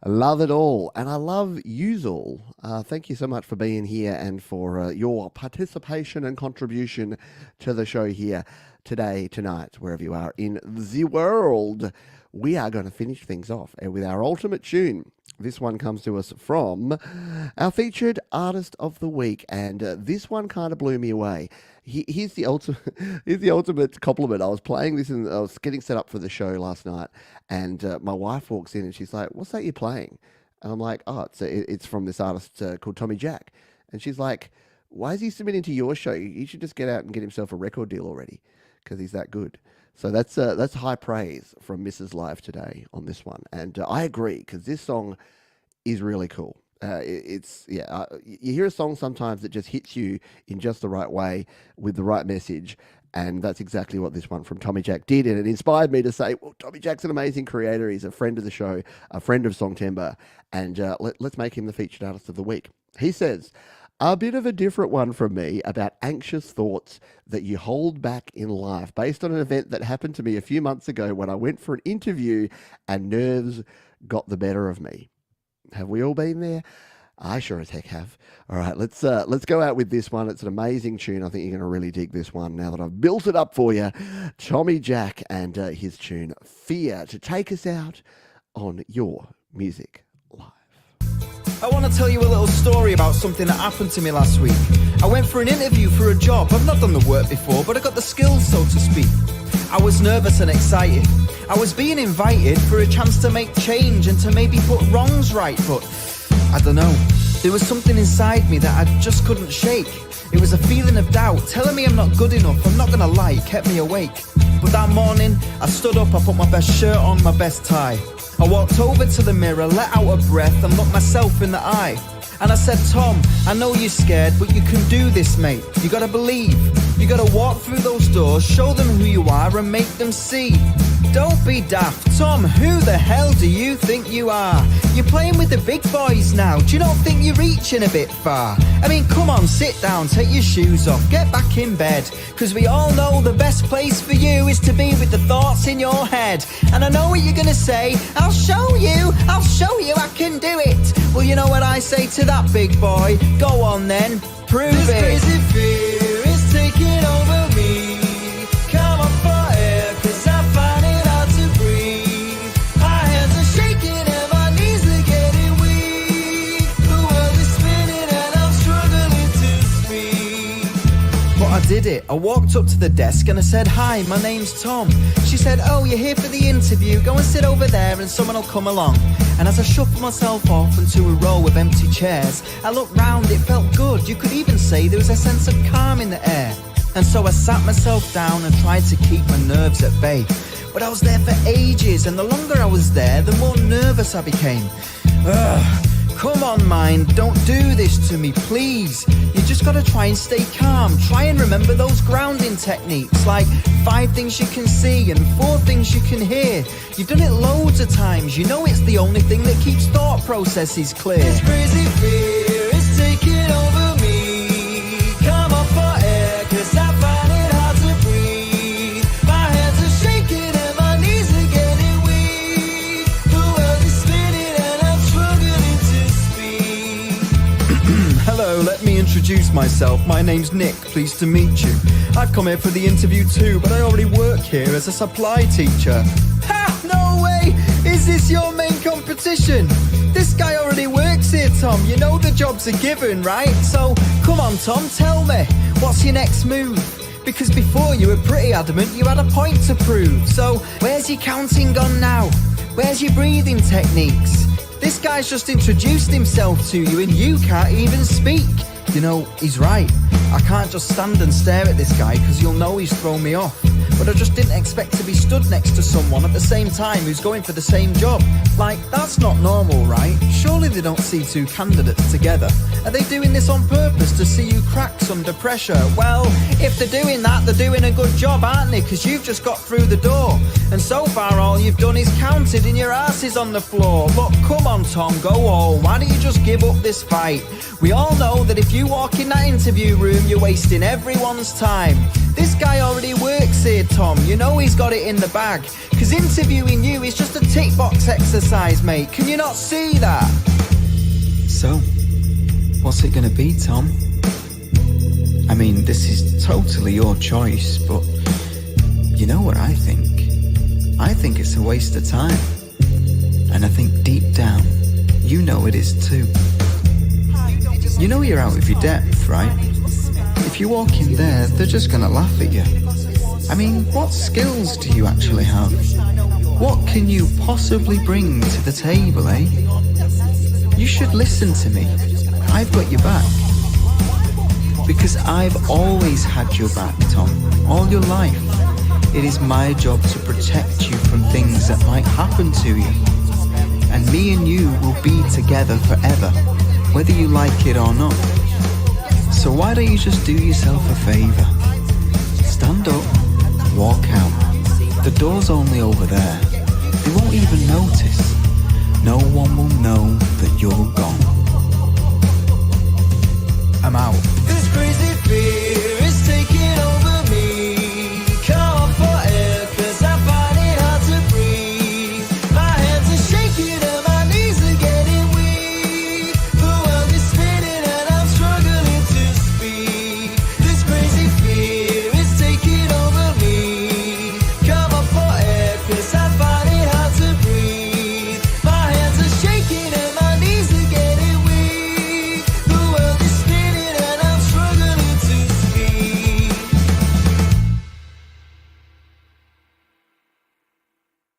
I love it all. And I love yous all. Thank you so much for being here and for your participation and contribution to the show here today, tonight, wherever you are in the world. We are going to finish things off with our ultimate tune. This one comes to us from our featured artist of the week, and this one kind of blew me away. Here's the ultimate compliment. I was playing this and I was getting set up for the show last night, and my wife walks in and she's like, "What's that you're playing?" And I'm like, "Oh, it's from this artist called Tommy Jack." And she's like, "Why is he submitting to your show? He should just get out and get himself a record deal already, because he's that good." So that's high praise from Mrs. Live today on this one, and I agree, because this song is really cool. You hear a song sometimes that just hits you in just the right way with the right message, and that's exactly what this one from Tommy Jack did, and it inspired me to say, well, Tommy Jack's an amazing creator. He's a friend of the show, a friend of Songtember, and let's make him the featured artist of the week. He says, "A bit of a different one from me about anxious thoughts that you hold back in life, based on an event that happened to me a few months ago when I went for an interview and nerves got the better of me." Have we all been there? I sure as heck have. All right, let's go out with this one. It's an amazing tune. I think you're going to really dig this one now that I've built it up for you. Tommy Jack and his tune "Fear" to take us out on Your Music Live. I want to tell you a little story about something that happened to me last week. I went for an interview for a job. I've not done the work before, but I got the skills, so to speak. I was nervous and excited. I was being invited for a chance to make change and to maybe put wrongs right, but I don't know. There was something inside me that I just couldn't shake. It was a feeling of doubt, telling me I'm not good enough. I'm not gonna lie, it kept me awake. But that morning, I stood up, I put my best shirt on, my best tie. I walked over to the mirror, let out a breath and looked myself in the eye. And I said, Tom, I know you're scared, but you can do this, mate. You gotta believe. You gotta walk through those doors, show them who you are and make them see. Don't be daft. Tom, who the hell do you think you are? You're playing with the big boys now. Do you not think you're reaching a bit far? I mean, come on, sit down, take your shoes off, get back in bed. Cause we all know the best place for you is to be with the thoughts in your head. And I know what you're gonna say, I'll show you I can do it. Well, you know what I say to that big boy? Go on then, prove it. This crazy fear is taking over me. Come on for air, cause I find it hard to breathe. My hands are shaking and my knees are getting weak. The world is spinning and I'm struggling to speak. But I did it. I walked up to the desk and I said, hi, my name's Tom. She said, oh, you're here for the interview. Go and sit over there and someone will come along. And as I shuffled myself off into a row of empty chairs, I looked round, it felt good. You could even say there was a sense of calm in the air. And so I sat myself down and tried to keep my nerves at bay. But I was there for ages, and the longer I was there, the more nervous I became. Ugh. Come on, mind, don't do this to me, please. You just gotta try and stay calm. Try and remember those grounding techniques, like 5 things you can see and 4 things you can hear. You've done it loads of times. You know it's the only thing that keeps thought processes clear. This crazy fear is taking over me. Come on for air, cause I find it hard to breathe. My hands are shaking and my knees are getting weak. The world is spinning and I'm struggling to speak. Hello, let me introduce myself. My name's Nick, pleased to meet you. I've come here for the interview too, but I already work here as a supply teacher. Ha! No way! Is this your main competition? This guy already works here, Tom. You know the job's a given, right? So, come on, Tom, tell me. What's your next move? Because before you were pretty adamant you had a point to prove. So, where's your counting gone now? Where's your breathing techniques? This guy's just introduced himself to you and you can't even speak. You know, he's right. I can't just stand and stare at this guy because you'll know he's thrown me off. But I just didn't expect to be stood next to someone at the same time who's going for the same job. Like, that's not normal, right? Surely they don't see 2 candidates together. Are they doing this on purpose to see you cracks under pressure? Well, if they're doing that, they're doing a good job, aren't they? Because you've just got through the door. And so far all you've done is counted and your ass is on the floor. Look, come on, Tom, go home. Why don't you just give up this fight? We all know that if you walk in that interview room, you're wasting everyone's time. This guy already works here, Tom. You know he's got it in the bag. Cause interviewing you is just a tick box exercise, mate. Can you not see that? So, what's it gonna be, Tom? I mean, this is totally your choice, but you know what I think? I think it's a waste of time. And I think deep down, you know it is too. You know you're out of your depth, right? If you walk in there, they're just gonna laugh at you. I mean, what skills do you actually have? What can you possibly bring to the table, eh? You should listen to me. I've got your back. Because I've always had your back, Tom, all your life. It is my job to protect you from things that might happen to you. And me and you will be together forever, whether you like it or not. So why don't you just do yourself a favour? Stand up, walk out. The door's only over there. They won't even notice. No one will know that you're gone. I'm out.